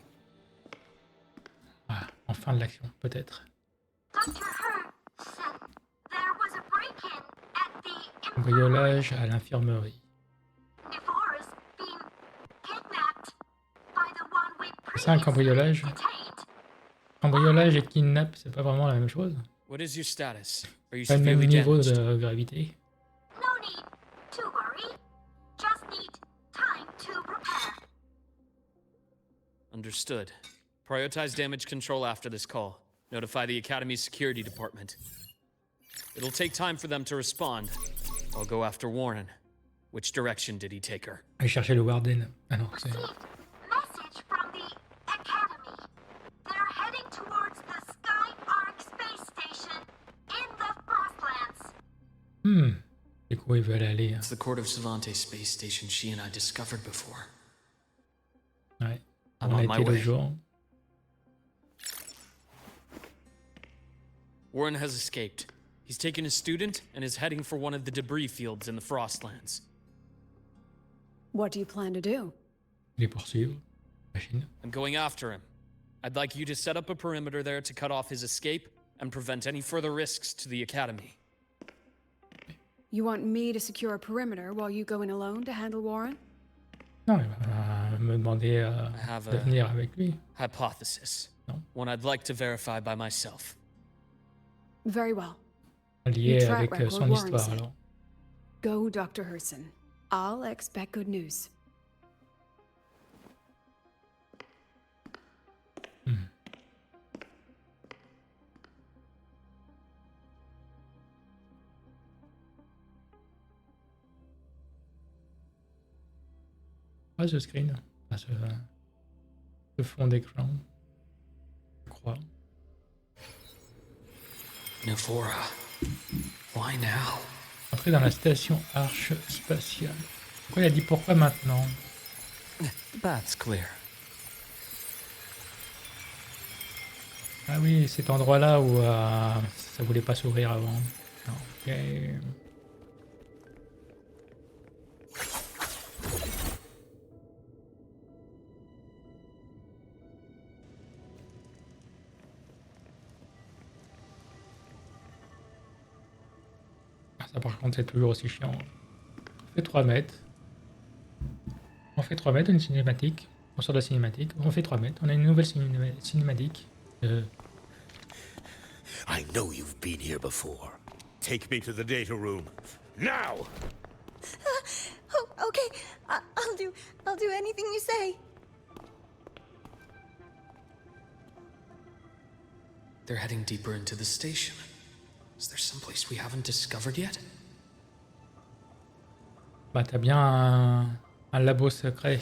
Ah, en fin de l'action, peut-être. Dr. Her said there was a break-in at the Cambriolage à l'infirmerie. Devorah's being kidnapped by the one we C'est un cambriolage. detained. Cambriolage et kidnap, c'est pas vraiment la même chose. What is your status? Are you Pas le même severely niveau damaged? de gravité. No need to worry. Just need time to repair. Understood. Prioritize damage control after this call. Notify the Academy's security department. It'll take time for them to respond. I'll go after Warren. Which direction did he take her? Aller chercher le Warden. Ah non, c'est... Received message from the Academy. They're heading towards C'est quoi ils veulent aller? It's the Court of Savante space station she and I discovered before. Ouais. I'm On a on my été le way. jour. Warren has escaped. He's taken a student and is heading for one of the debris fields in the Frostlands. What do you plan to do? Les poursuivre. Machine. I'm going after him. I'd like you to set up a perimeter there to cut off his escape and prevent any further risks to the Academy. You want me to secure a perimeter while you go in alone to handle Warren? Non, il va me demander I have de a venir avec lui. hypothesis. No. One I'd like to verify by myself. Very well. Lié Your track avec record son warrants histoire it. alors. Go, Dr. Herson. I'll expect good news. Ah, ce screen. Ah, ce fond d'écran. Je crois. Navora. Why now? Entrer dans la station Arche spatiale. Pourquoi il a dit pourquoi maintenant? That's clear. Ah oui, cet endroit-là où ça voulait pas s'ouvrir avant. Ok. Ça par contre c'est toujours aussi chiant. On fait 3 mètres. On fait 3 mètres, une cinématique. On sort de la cinématique. On fait 3 mètres. On a une nouvelle cinématique. I know you've been here before. Take me to the data room. Now! Oh, okay. I'll do anything you say. They're heading deeper into the station. Is there someplace we haven't discovered yet? Bah t'as bien un labo secret.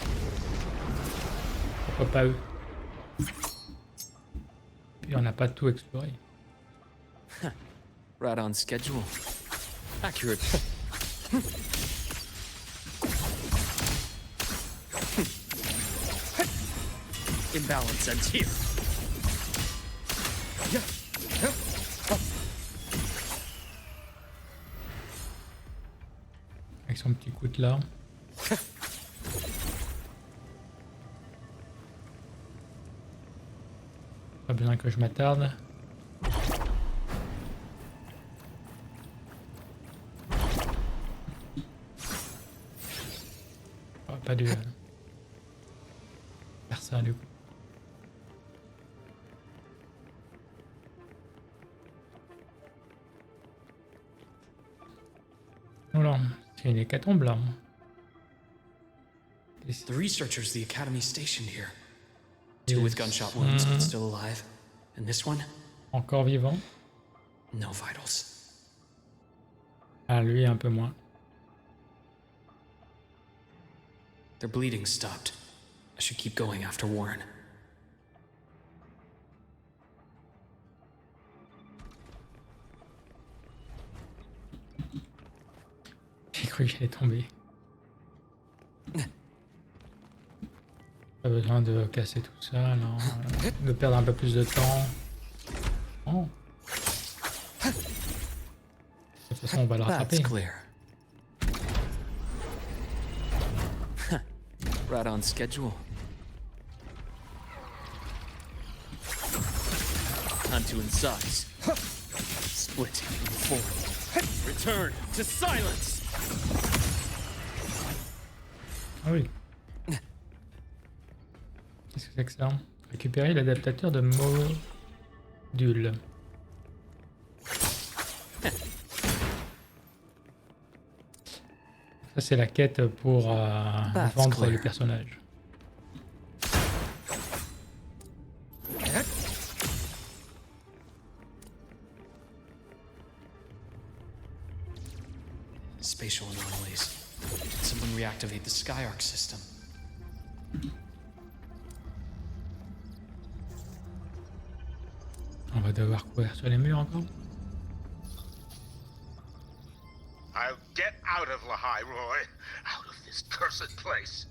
Pourquoi pas eux? Puis on n'a pas tout exploré. Right on schedule. Accurate. Imbalance ends here. Avec son petit coup de là. Pas besoin que je m'attarde. Oh, pas dû faire ça du coup. Voilà, c'est une hécatombe là. The researchers the Academy stationed here. 2 with gunshot wounds but still alive. And this one? Encore vivant. No vitals. Ah, lui un peu moins. Their bleeding stopped. I should keep going after Warren. J'ai cru que j'allais tomber. Pas besoin de casser tout ça, non. De perdre un peu plus de temps. Oh. De toute façon, on va le rattraper. That's clear. Right on schedule. Time to incise. Split and form. Return to silence! Ah oui. Qu'est-ce que c'est que ça? Récupérer l'adaptateur de module. Ça c'est la quête pour vendre le personnage. Spatial anomalies. Did someone reactivate the Skyark system? On va devoir courir sur les murs encore. of Lahai Roy out of this cursed place.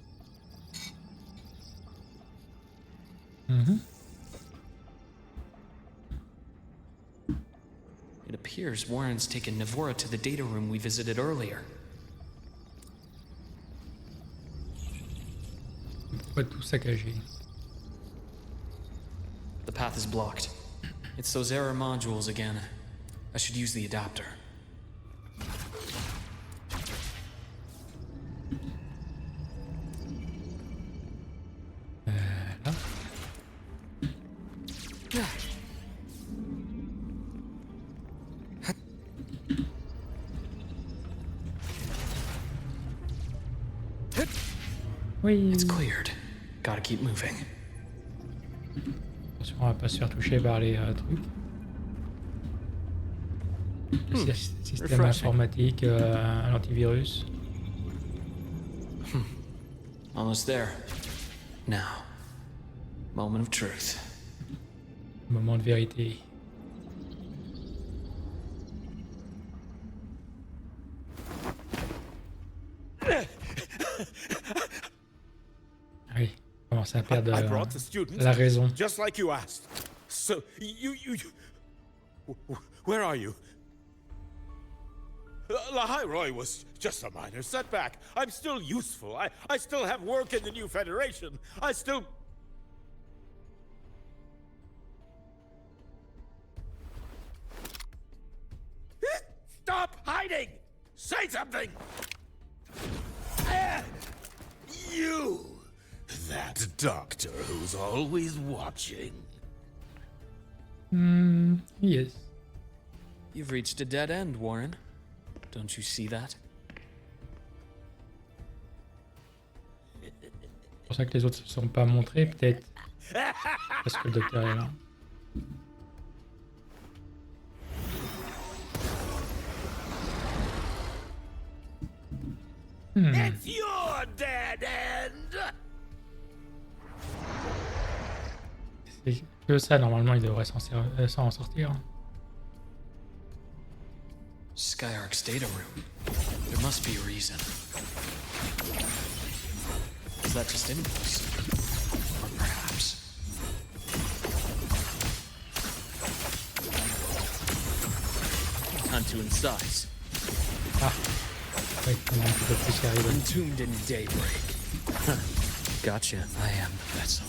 It appears Warren's taken Navora to the data room we visited earlier. Pourquoi tout saccager? The path is blocked. It's those error modules again. I should use the adapter. Là. Oui. It's cleared. Gotta keep moving. Attention, on va pas se faire toucher par les trucs. Système informatique, l'antivirus. Almost there. Now, moment of truth. Moment de vérité. Oui, on commence à perdre la raison. Just like you asked. So, where are you? Lahai Roy was just a minor setback. I'm still useful. I still have work in the new Federation. I still... Stop hiding! Say something! You! That doctor who's always watching. Yes. You've reached a dead end, Warren. Don't you see that? C'est pour ça que les autres ne se sont pas montrés, peut-être. Parce que le docteur est là. It's your dead end! C'est que ça, normalement, il devrait s'en sortir. Skyark's data room. There must be a reason. Is that just impulse? Or perhaps... Time to incise. Ah. Oui, un petit peu plus sérieux. Entombed in daybreak. Gotcha. I am the vessel.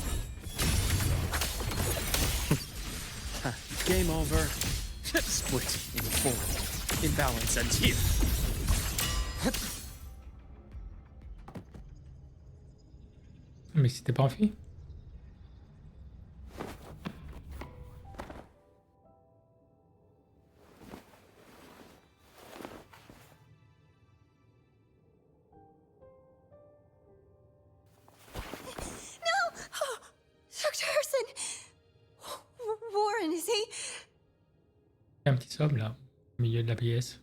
Game over. Split in four. Imbalance ends here. Mais c'était pas enfui. Un petit somme là, au milieu de la pièce.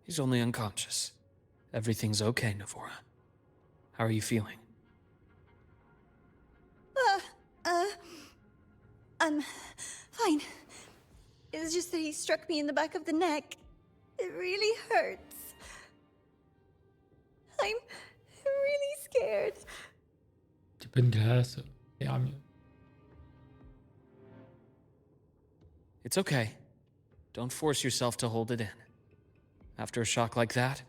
He's only unconscious. Everything's okay, Navora. How are you feeling? I'm fine. It's just that he struck me in the back of the neck. It really hurts. I'm really scared. Un petit peu de glace, ça ira mieux. It's okay. Don't force yourself to hold it in. After a shock like that,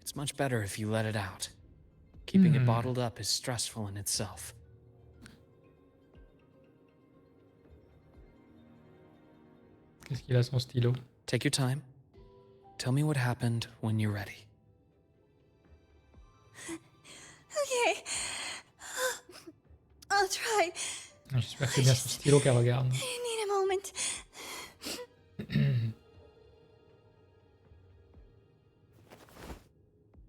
it's much better if you let it out. Keeping it bottled up is stressful in itself. Qu'est-ce qu'il a son stylo? Take your time. Tell me what happened when you're ready. Okay. I'll try. J'espère que c'est bien son stylo qu'elle regarde. I need a moment.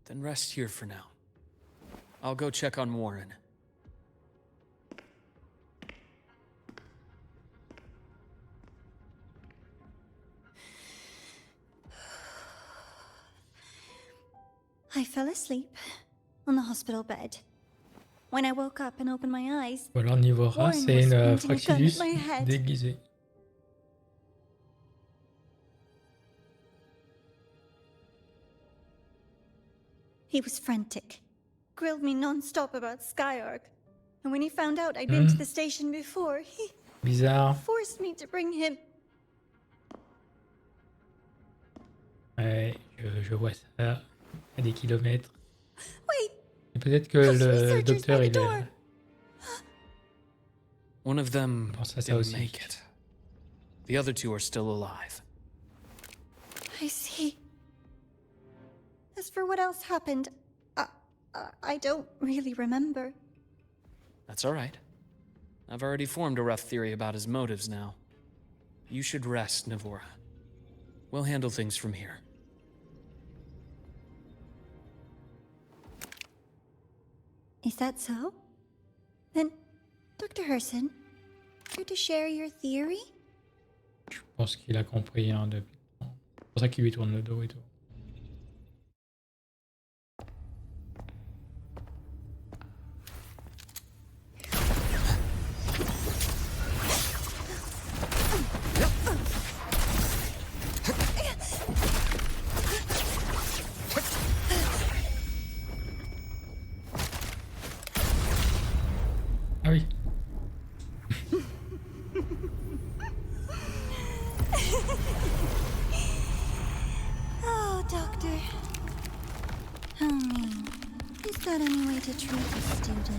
Then rest here for now. I'll go check on Warren. I fell asleep on the hospital bed. When I woke up and opened my eyes, Ou alors niveau rat, Warren c'est was une pointing a gun Fraxilus at my head. déguisée. He was frantic. Grilled me non-stop about Skyark. And when he found out I'd been to the station before, he Bizarre. forced me to bring him. Ouais, je vois ça à des kilomètres. Wait, Et peut-être que those le researchers docteur, by the il door. est... One of them pense à ça didn't aussi. make it. The other two are still alive. I see. As for what else happened, I don't really remember. That's all right. I've already formed a rough theory about his motives now. You should rest, Navora. We'll handle things from here. Is that so? Then, Dr. Herson, care to share your theory? Je pense qu'il a compris hein, depuis. C'est pour ça qu'il lui tourne le dos et tout. Ah oui. Oh, Doctor. How mean. Is that any way to treat a student?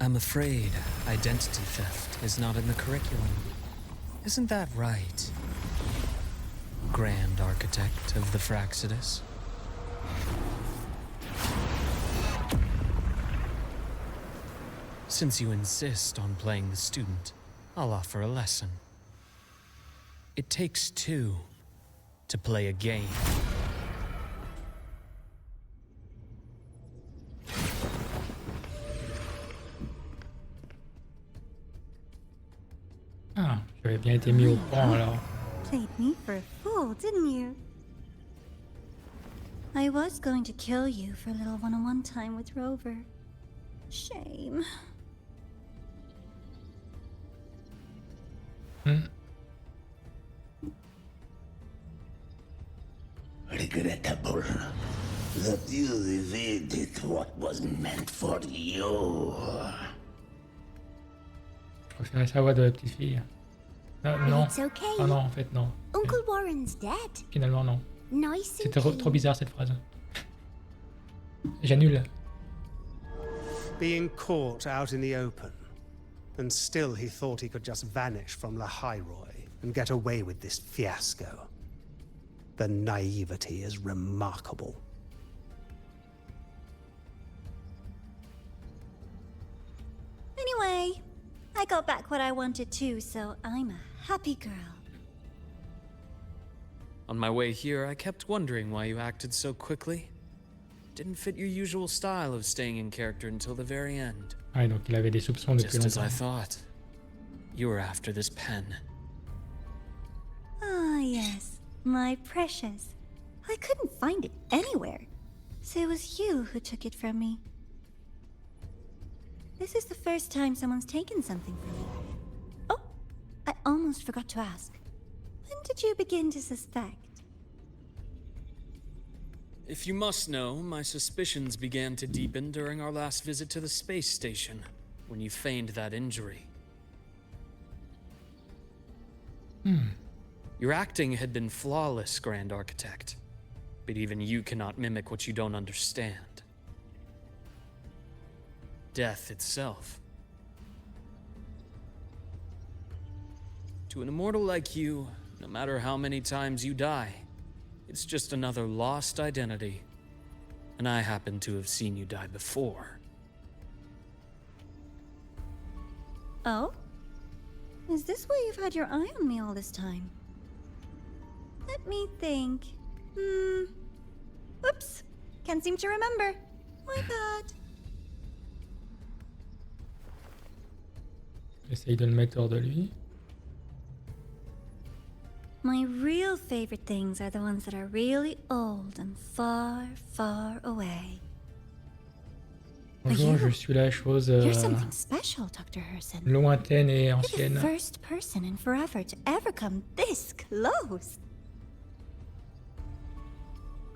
I'm afraid identity theft is not in the curriculum. Isn't that right, Grand Architect of the Fraxidus? Since you insist on playing the student, I'll offer a lesson. It takes two to play a game. Ah, j'avais bien été mis au courant alors. Played me for a fool, didn't you? I was going to kill you for a little one-on-one time with Rover. Shame. Regrettable that you evaded what was meant for you. Je préférais sa voix de la petite fille. Ah, non. It's okay. Ah non, en fait, non. Uncle Warren's dead. Finalement, non. Nice and C'était trop clean. bizarre cette phrase. J'annule. Being caught out in the open. And still he thought he could just vanish from La Highroy and get away with this fiasco. The naivety is remarkable. Anyway, I got back what I wanted too, so I'm a happy girl. On my way here, I kept wondering why you acted so quickly. Didn't fit your usual style of staying in character until the very end. Ah, donc il avait des soupçons depuis Just as I longtemps. thought. You were after this pen. Ah, yes, my precious. I couldn't find it anywhere, so it was you who took it from me. This is the first time someone's taken something from me. Oh, I almost forgot to ask. When did you begin to suspect? If you must know, my suspicions began to deepen during our last visit to the space station, when you feigned that injury. Your acting had been flawless, Grand Architect. But even you cannot mimic what you don't understand. Death itself. To an immortal like you, no matter how many times you die, it's just another lost identity. And I happen to have seen you die before. Oh? Is this why you've had your eye on me all this time? Let me think. Whoops. Can't seem to remember. My bad. Essaye de le mettre hors de lui. My real favorite things are the ones that are really old and far, far away. Bonjour, je suis la chose You're something special, Dr. Herson. lointaine et You're ancienne. the first person in forever to ever come this close.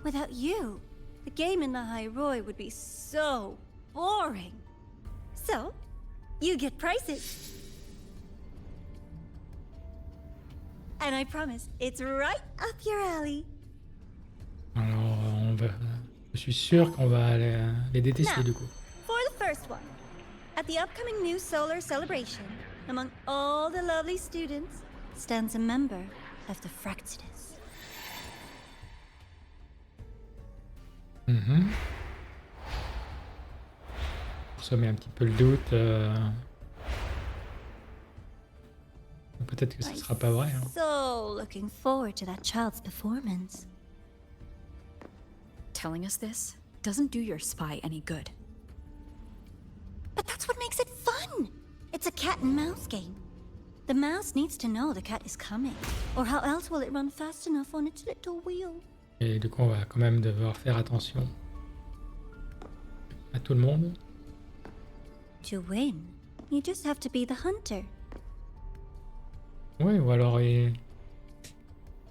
Without you, the game in the Hyrule would be so boring. So, you get prizes. And I promise, it's right up your alley. Alors, je suis sûr qu'on va les détester Now, du coup. for the first one, at the upcoming new solar celebration, among all the lovely students, stands a member of the Fractidus. Pour semer un petit peu le doute. Peut-être que ce sera pas vrai. Hein. So looking forward to that child's performance. Telling us this doesn't do your spy any good. But that's what makes it fun! It's a cat and mouse game. The mouse needs to know the cat is coming, or how else will it run fast enough on its little wheel? Et du coup, on va quand même devoir faire attention à tout le monde. To win, you just have to be the hunter. Oui, ou alors il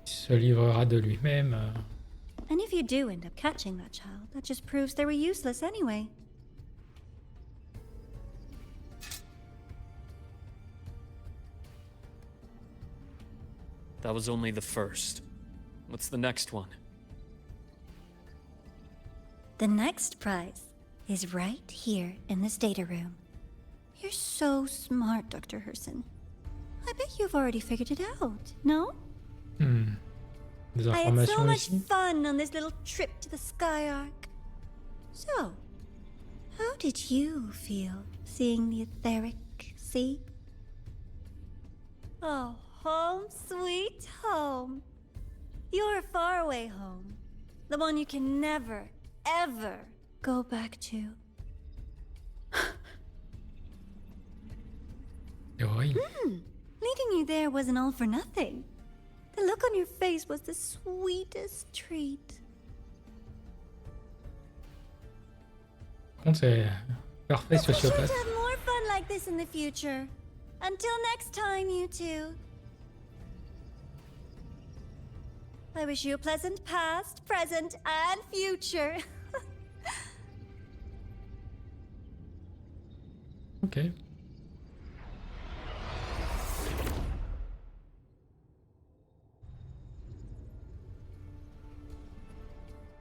se livrera de lui-même. And if you do end up catching that child, that just proves they were useless anyway. That was only the first. What's the next one? The next prize is right here in this data room. You're so smart, Dr. Herson. I bet you've already figured it out, no? Des I had so informations much ici. fun on this little trip to the Sky Arc. So, how did you feel seeing the etheric sea? Oh, home sweet home. Your faraway home. The one you can never, ever go back to. Oui. Leading you there wasn't all for nothing. The look on your face was the sweetest treat. Par contre, c'est parfait Let's be sure sociopathe. to have more fun like this in the future. Until next time, you two. I wish you a pleasant past, present, and future. Ok.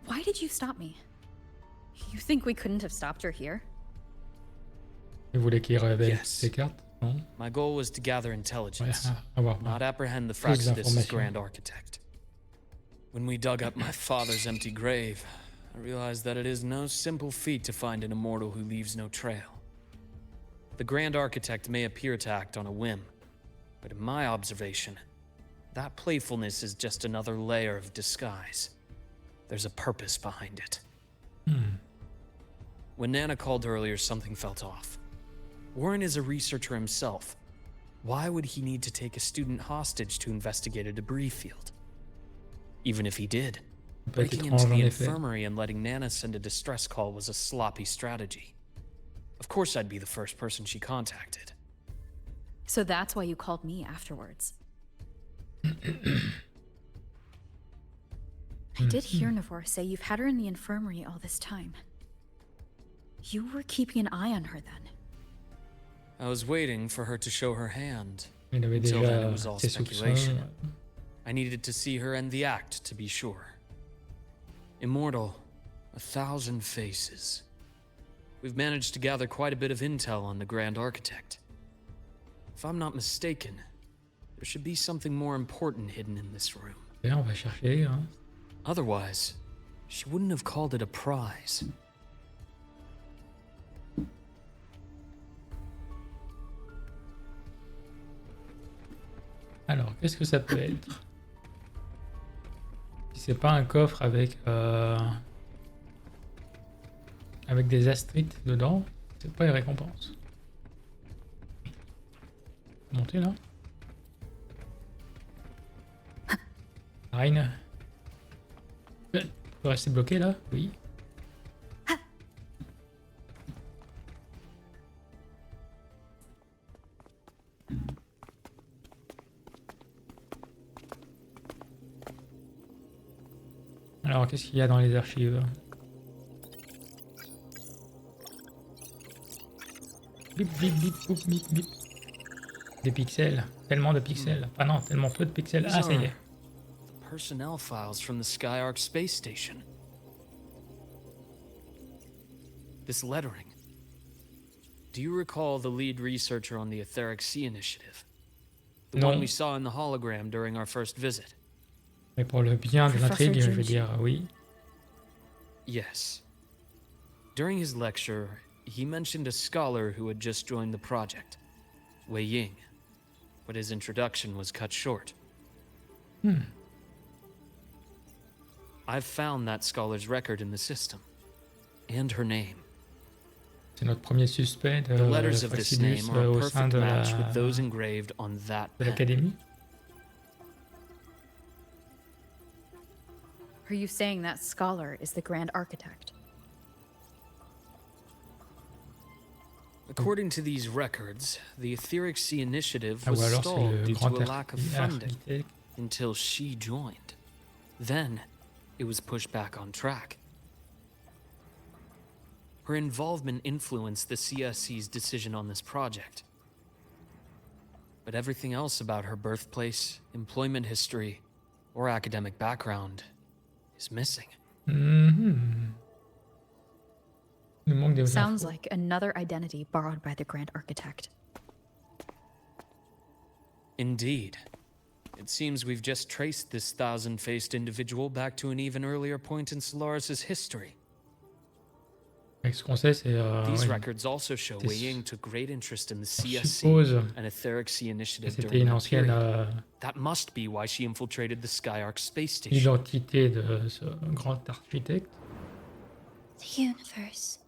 Why did you stop me? You think we couldn't have stopped her here? Il voulait qu'il révèle Yes. ses cartes, non? My goal was to gather intelligence, avoir not apprehend the plus Fractidus' d'informations. grand architect. When we dug up my father's empty grave, I realized that it is no simple feat to find an immortal who leaves no trail. The grand architect may appear to act on a whim, but in my observation, that playfulness is just another layer of disguise. There's a purpose behind it. When Nana called earlier, something felt off. Warren is a researcher himself. Why would he need to take a student hostage to investigate a debris field? Even if he did, peut être breaking étrange into en the effet. infirmary and letting Nana send a distress call was a sloppy strategy. Of course I'd be the first person she contacted. So that's why you called me afterwards. I did hear Navor say you've had her in the infirmary all this time. You were keeping an eye on her then. I was waiting for her to show her hand. Il avait Until then, it déjà was all ses speculation. soupçons. I needed to see her end the act to be sure. Immortal, 1,000 faces. We've managed to gather quite a bit of intel on the Grand Architect. If I'm not mistaken, there should be something more important hidden in this room. Et on va chercher. Hein. Otherwise, she wouldn't have called it a prize. Alors, qu'est-ce que ça peut être? Si c'est pas un coffre avec des astrites dedans, c'est pas une récompense. Monter là. Reine. Tu peux rester bloqué là? Oui. Alors, qu'est-ce qu'il y a dans les archives? Bip, bip, bip, bip, bip, bip. Des pixels. Tellement de pixels. Ah non, tellement peu de pixels. Ah, ça y est. Personnel files from the Skyark space station. This lettering. Do you recall the lead researcher on the Etheric Sea Initiative? The one we saw in the hologram during our first visit? Mais pour le bien de l'intrigue, je veux dire oui. Yes. During his lecture, he mentioned a scholar who had just joined the project, Wei Ying, but his introduction was cut short. I've found that scholar's record in the system, and her name. C'est notre premier suspect de The letters of this name are a au sein perfect de match with those engraved on that pen. l'académie. Are you saying that scholar is the Grand Architect? According to these records, the Etheric Sea Initiative Ah, was ou alors c'est stalled le due to grand a lack of funding architecte. until she joined. Then, it was pushed back on track. Her involvement influenced the CSC's decision on this project. But everything else about her birthplace, employment history, or academic background is missing. Sounds like another identity borrowed by the Grand Architect. Indeed. It seems we've just traced this thousand-faced individual back to an even earlier point in Solaris' history. Ce qu'on sait, c'est These records also show Wei Ying took great interest in the CSC and Etheric Sea Initiative c'était during une that period. ancienne That must be why she infiltrated the Skyark space station. identité de ce grand architecte. The universe.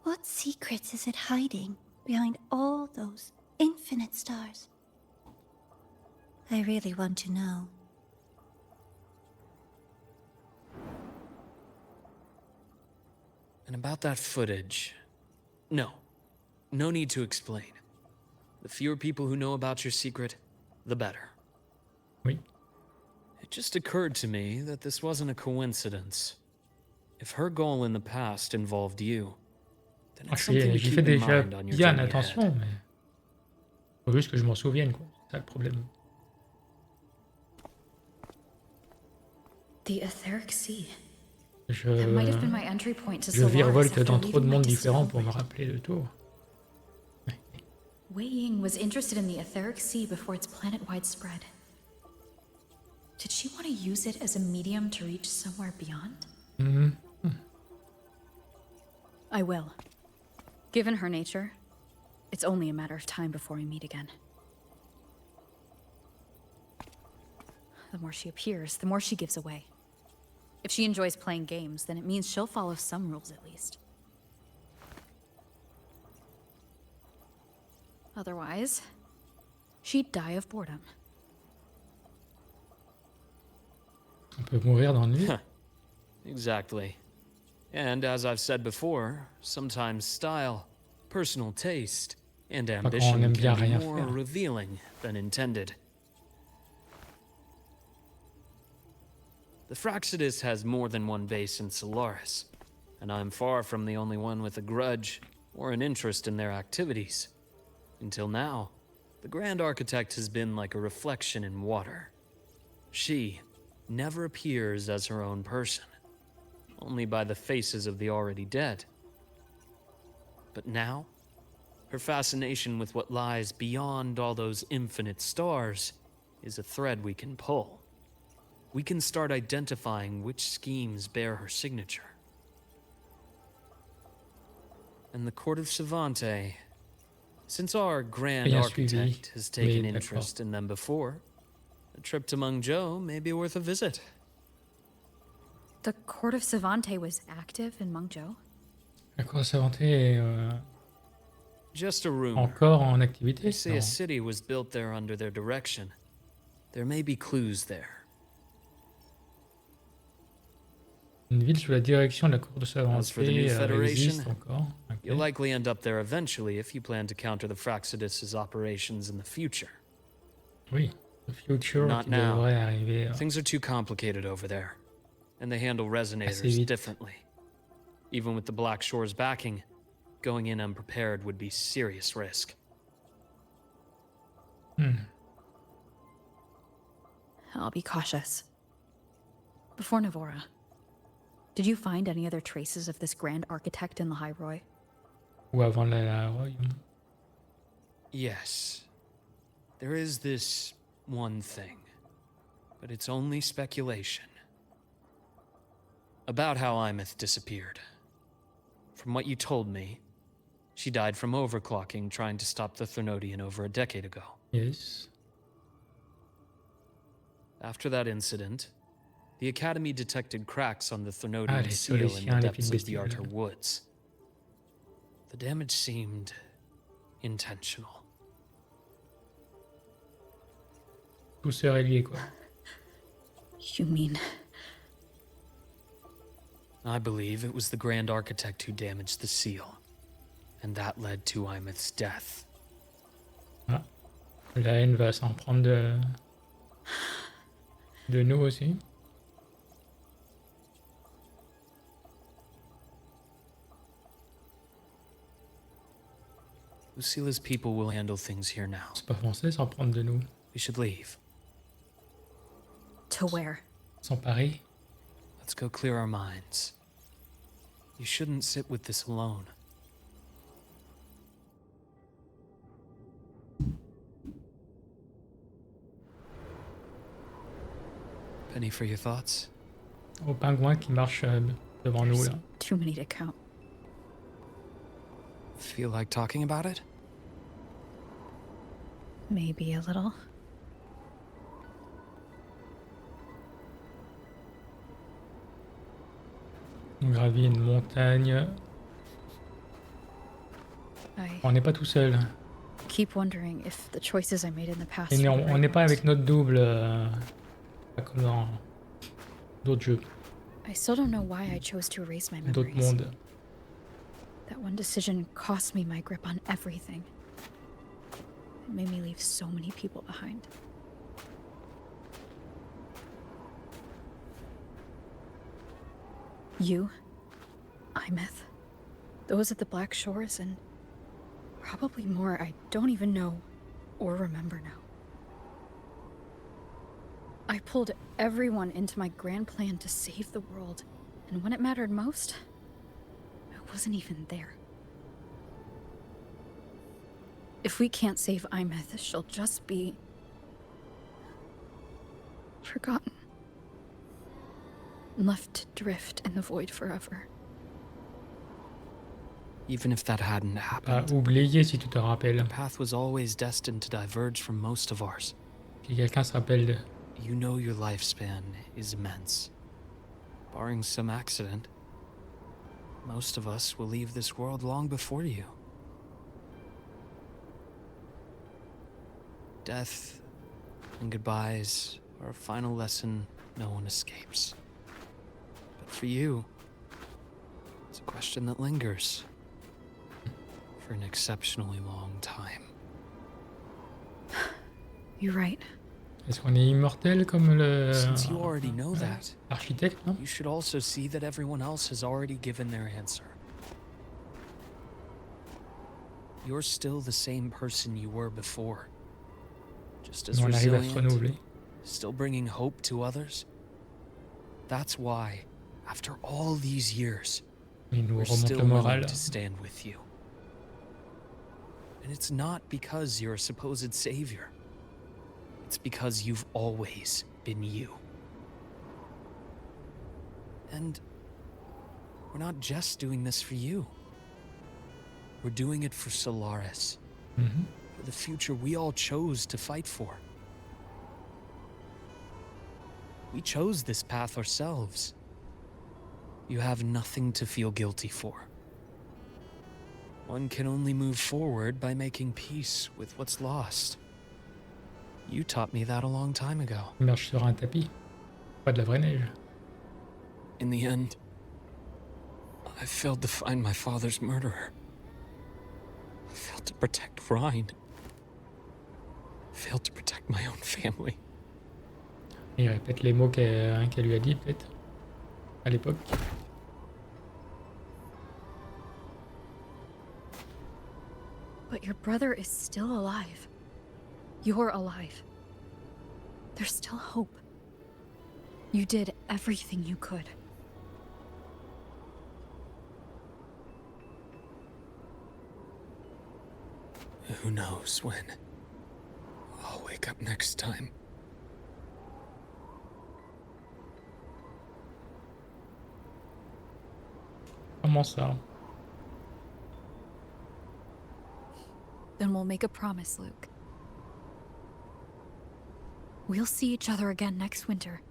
What secrets is it hiding behind all those infinite stars? I really want to know. And about that footage... No need to explain. The fewer people who know about your secret, the better. Oui. It just occurred to me that this wasn't a coincidence. If her goal in the past involved you, then it's something to J'y keep fais in déjà mind on your bien journey attention, ahead. mais faut juste que je m'en souvienne, quoi. C'est ça le problème. The Etheric Sea. Je That might have been my entry point to virevolte Solaris dans after trop de leaving my mondes distant différents pour me world. rappeler le tour. Wei Ying was interested in the Etheric Sea before its planet-wide spread. Did she want to use it as a medium to reach somewhere beyond? I will. Given her nature, it's only a matter of time before we meet again. The more she appears, the more she gives away. If she enjoys playing games, then it means she'll follow some rules at least. Otherwise, she'd die of boredom. On peut mourir d'ennui. Exactly. And as I've said before, sometimes style, personal taste, and on ambition aime bien can be rien more faire. revealing than intended. The Fraxidus has more than one base in Solaris, and I'm far from the only one with a grudge or an interest in their activities. Until now, the Grand Architect has been like a reflection in water. She never appears as her own person, only by the faces of the already dead. But now, her fascination with what lies beyond all those infinite stars is a thread we can pull. We can start identifying which schemes bear her signature. And the Court of Savante, since our Grand Rien Architect suivi. has taken Oui, interest in them before, a trip to Mengzhou may be worth a visit. The Court of Savante was active in Mengzhou? La Cour Savante est Just a rumor. encore en activité. They say non. a city was built there under their direction. There may be clues there. Une ville sous la direction de la Cour de Savante As for the new Federation, existe encore. Ok. you'll likely end up there eventually if you plan to counter the Fraxidus' operations in the future. Oui, le future Not qui now. devrait arriver. Things are too complicated over there. and they handle resonators vite. differently. Even with the Black Shore's backing, going in unprepared would be serious risk. I'll be cautious. Before Navora, did you find any other traces of this grand architect in the High Roy? Ou avant la royaume. Yes. There is this one thing, but it's only speculation. About how Imeth disappeared. From what you told me, she died from overclocking trying to stop the Thernodian over a decade ago. Yes. After that incident, the Academy detected cracks on the Thernodian les seal in the Soliciens, les depths of the bestiaux. Outer Woods. The damage seemed intentional. Tout serait lié, quoi. You mean... I believe it was the Grand Architect who damaged the seal, and that led to Imeth's death. Ah. La haine va s'en prendre de nous aussi. Lucila's people will handle things here now. C'est pas français, s'en prendre de nous. We should leave. To where? S'emparer. Let's go clear our minds. You shouldn't sit with this alone. Penny for your thoughts? Au pingouin qui marche devant nous, là. Too many to count. Feel like talking about it? Maybe a little. On gravit une montagne. On n'est pas tout seul. Keep wondering if the choices I made in the past. Et were on the n'est right pas ones. avec notre double, pas comme dans d'autres jeux, I still don't know why I chose to erase my d'autres memories. mondes. That one decision cost me my grip on everything. It made me leave so many people behind. You, Imeth, those at the Black Shores, and probably more I don't even know or remember now. I pulled everyone into my grand plan to save the world, and when it mattered most, I wasn't even there. If we can't save Imeth, she'll just be... forgotten. Left to drift in the void forever. Even if that hadn't happened, Oublié si tu te rappelles. the path was always destined to diverge from most of ours. Si quelqu'un se rappelle de... You know your lifespan is immense. Barring some accident, most of us will leave this world long before you. Death and goodbyes are a final lesson no one escapes. But for you, it's a question that lingers for an exceptionally long time. You're right. Est-ce qu'on est immortel comme le... Since you already know that, architecte, non? you should also see that everyone else has already given their answer. You're still the same person you were before. Just as On arrive à se resilient, renouveler. still bringing hope to others. That's why, after all these years, Il nous we're remonte still le willing moral. to stand with you. And it's not because you're a supposed savior. It's because you've always been you. And we're not just doing this for you. We're doing it for Solaris. For the future we all chose to fight for. We chose this path ourselves. You have nothing to feel guilty for. One can only move forward by making peace with what's lost. You taught me that a long time ago. Il marche sur un tapis. Pas de la vraie neige. In the end, I failed to find my father's murderer. I failed to protect Rhine. I failed to protect my own family. Il répète les mots qu'elle lui a dit, peut-être. à l'époque. But your brother is still alive. You're alive. There's still hope. You did everything you could. Who knows when I'll wake up next time. Comment ça? Then we'll make a promise, Luke. We'll see each other again next winter.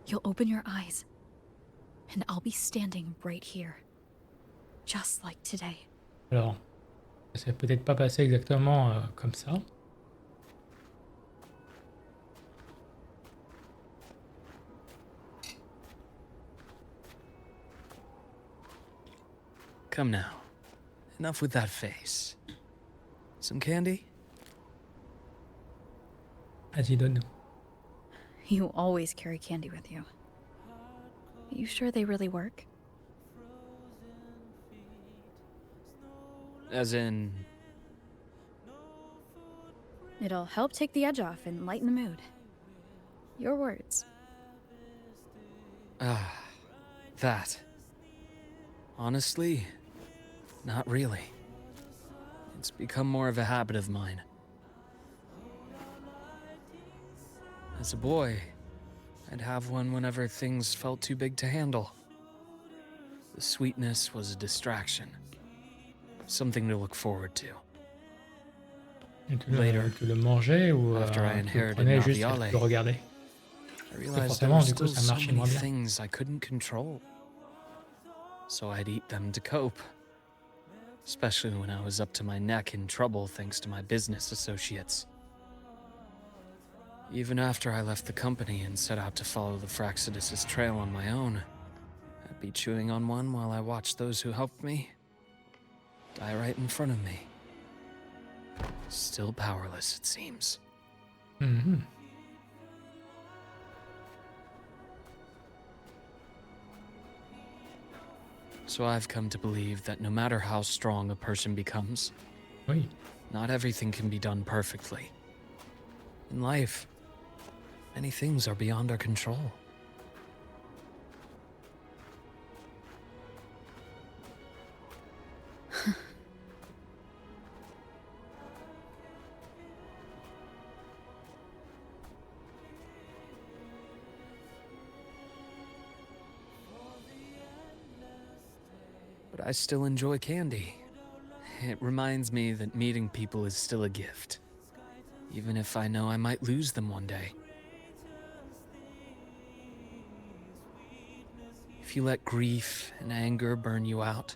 You'll open your eyes, and I'll be standing right here. Just like today. Alors, ça s'est peut-être pas passé exactement comme ça. Come now. Enough with that face. Some candy? Vas-y, donne. You always carry candy with you. You sure they really work? As in... It'll help take the edge off and lighten the mood. Your words. That. Honestly, not really. It's become more of a habit of mine. As a boy, I'd have one whenever things felt too big to handle. The sweetness was a distraction. Something to look forward to. Later, Tu le mangeais ou after I tu le inherited prenais juste et Naviale, tu le regardais? I realized there forcément, were du coup, still ça so marchait many moins bien. things I couldn't control. So I'd eat them to cope. Especially when I was up to my neck in trouble thanks to my business associates. Even after I left the company and set out to follow the Fraxidus' trail on my own, I'd be chewing on one while I watched those who helped me die right in front of me. Still powerless, it seems. Mhm. So I've come to believe that no matter how strong a person becomes, Oui. not everything can be done perfectly. In life, many things are beyond our control. But I still enjoy candy. It reminds me that meeting people is still a gift, even if I know I might lose them one day. If you let grief and anger burn you out,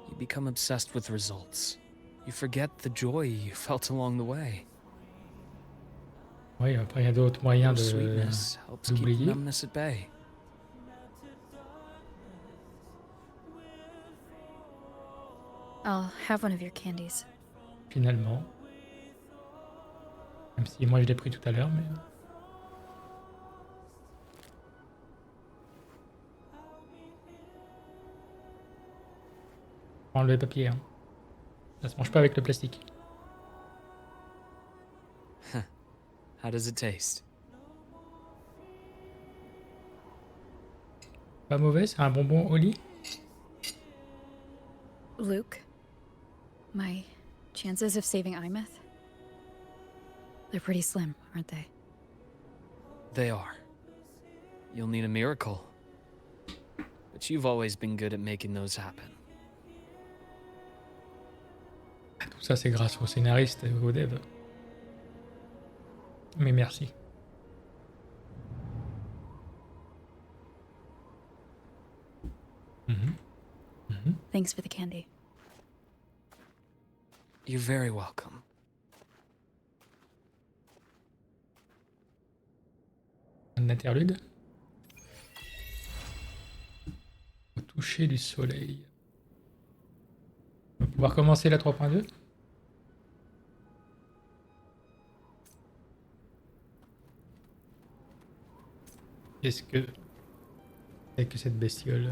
you become obsessed with results. You forget the joy you felt along the way. Oui, après il y a d'autres moyens Little de sweetness helps keep d'oublier. numbness at bay. I'll have one of your candies. Finalement. Même si moi je l'ai pris tout à l'heure, mais... Prends le papier, hein. Ça se mange pas avec le plastique. How does it taste? Pas mauvais, c'est un bonbon au lit. Luke, my chances of saving Imeth? They're pretty slim, aren't they? They are. You'll need a miracle. But you've always been good at making those happen. Tout ça c'est grâce aux scénaristes et aux devs. Mais merci. Thanks for the candy. You're very welcome. Un interlude. Au toucher du soleil. On va pouvoir commencer la 3.2. Est-ce que avec cette bestiole.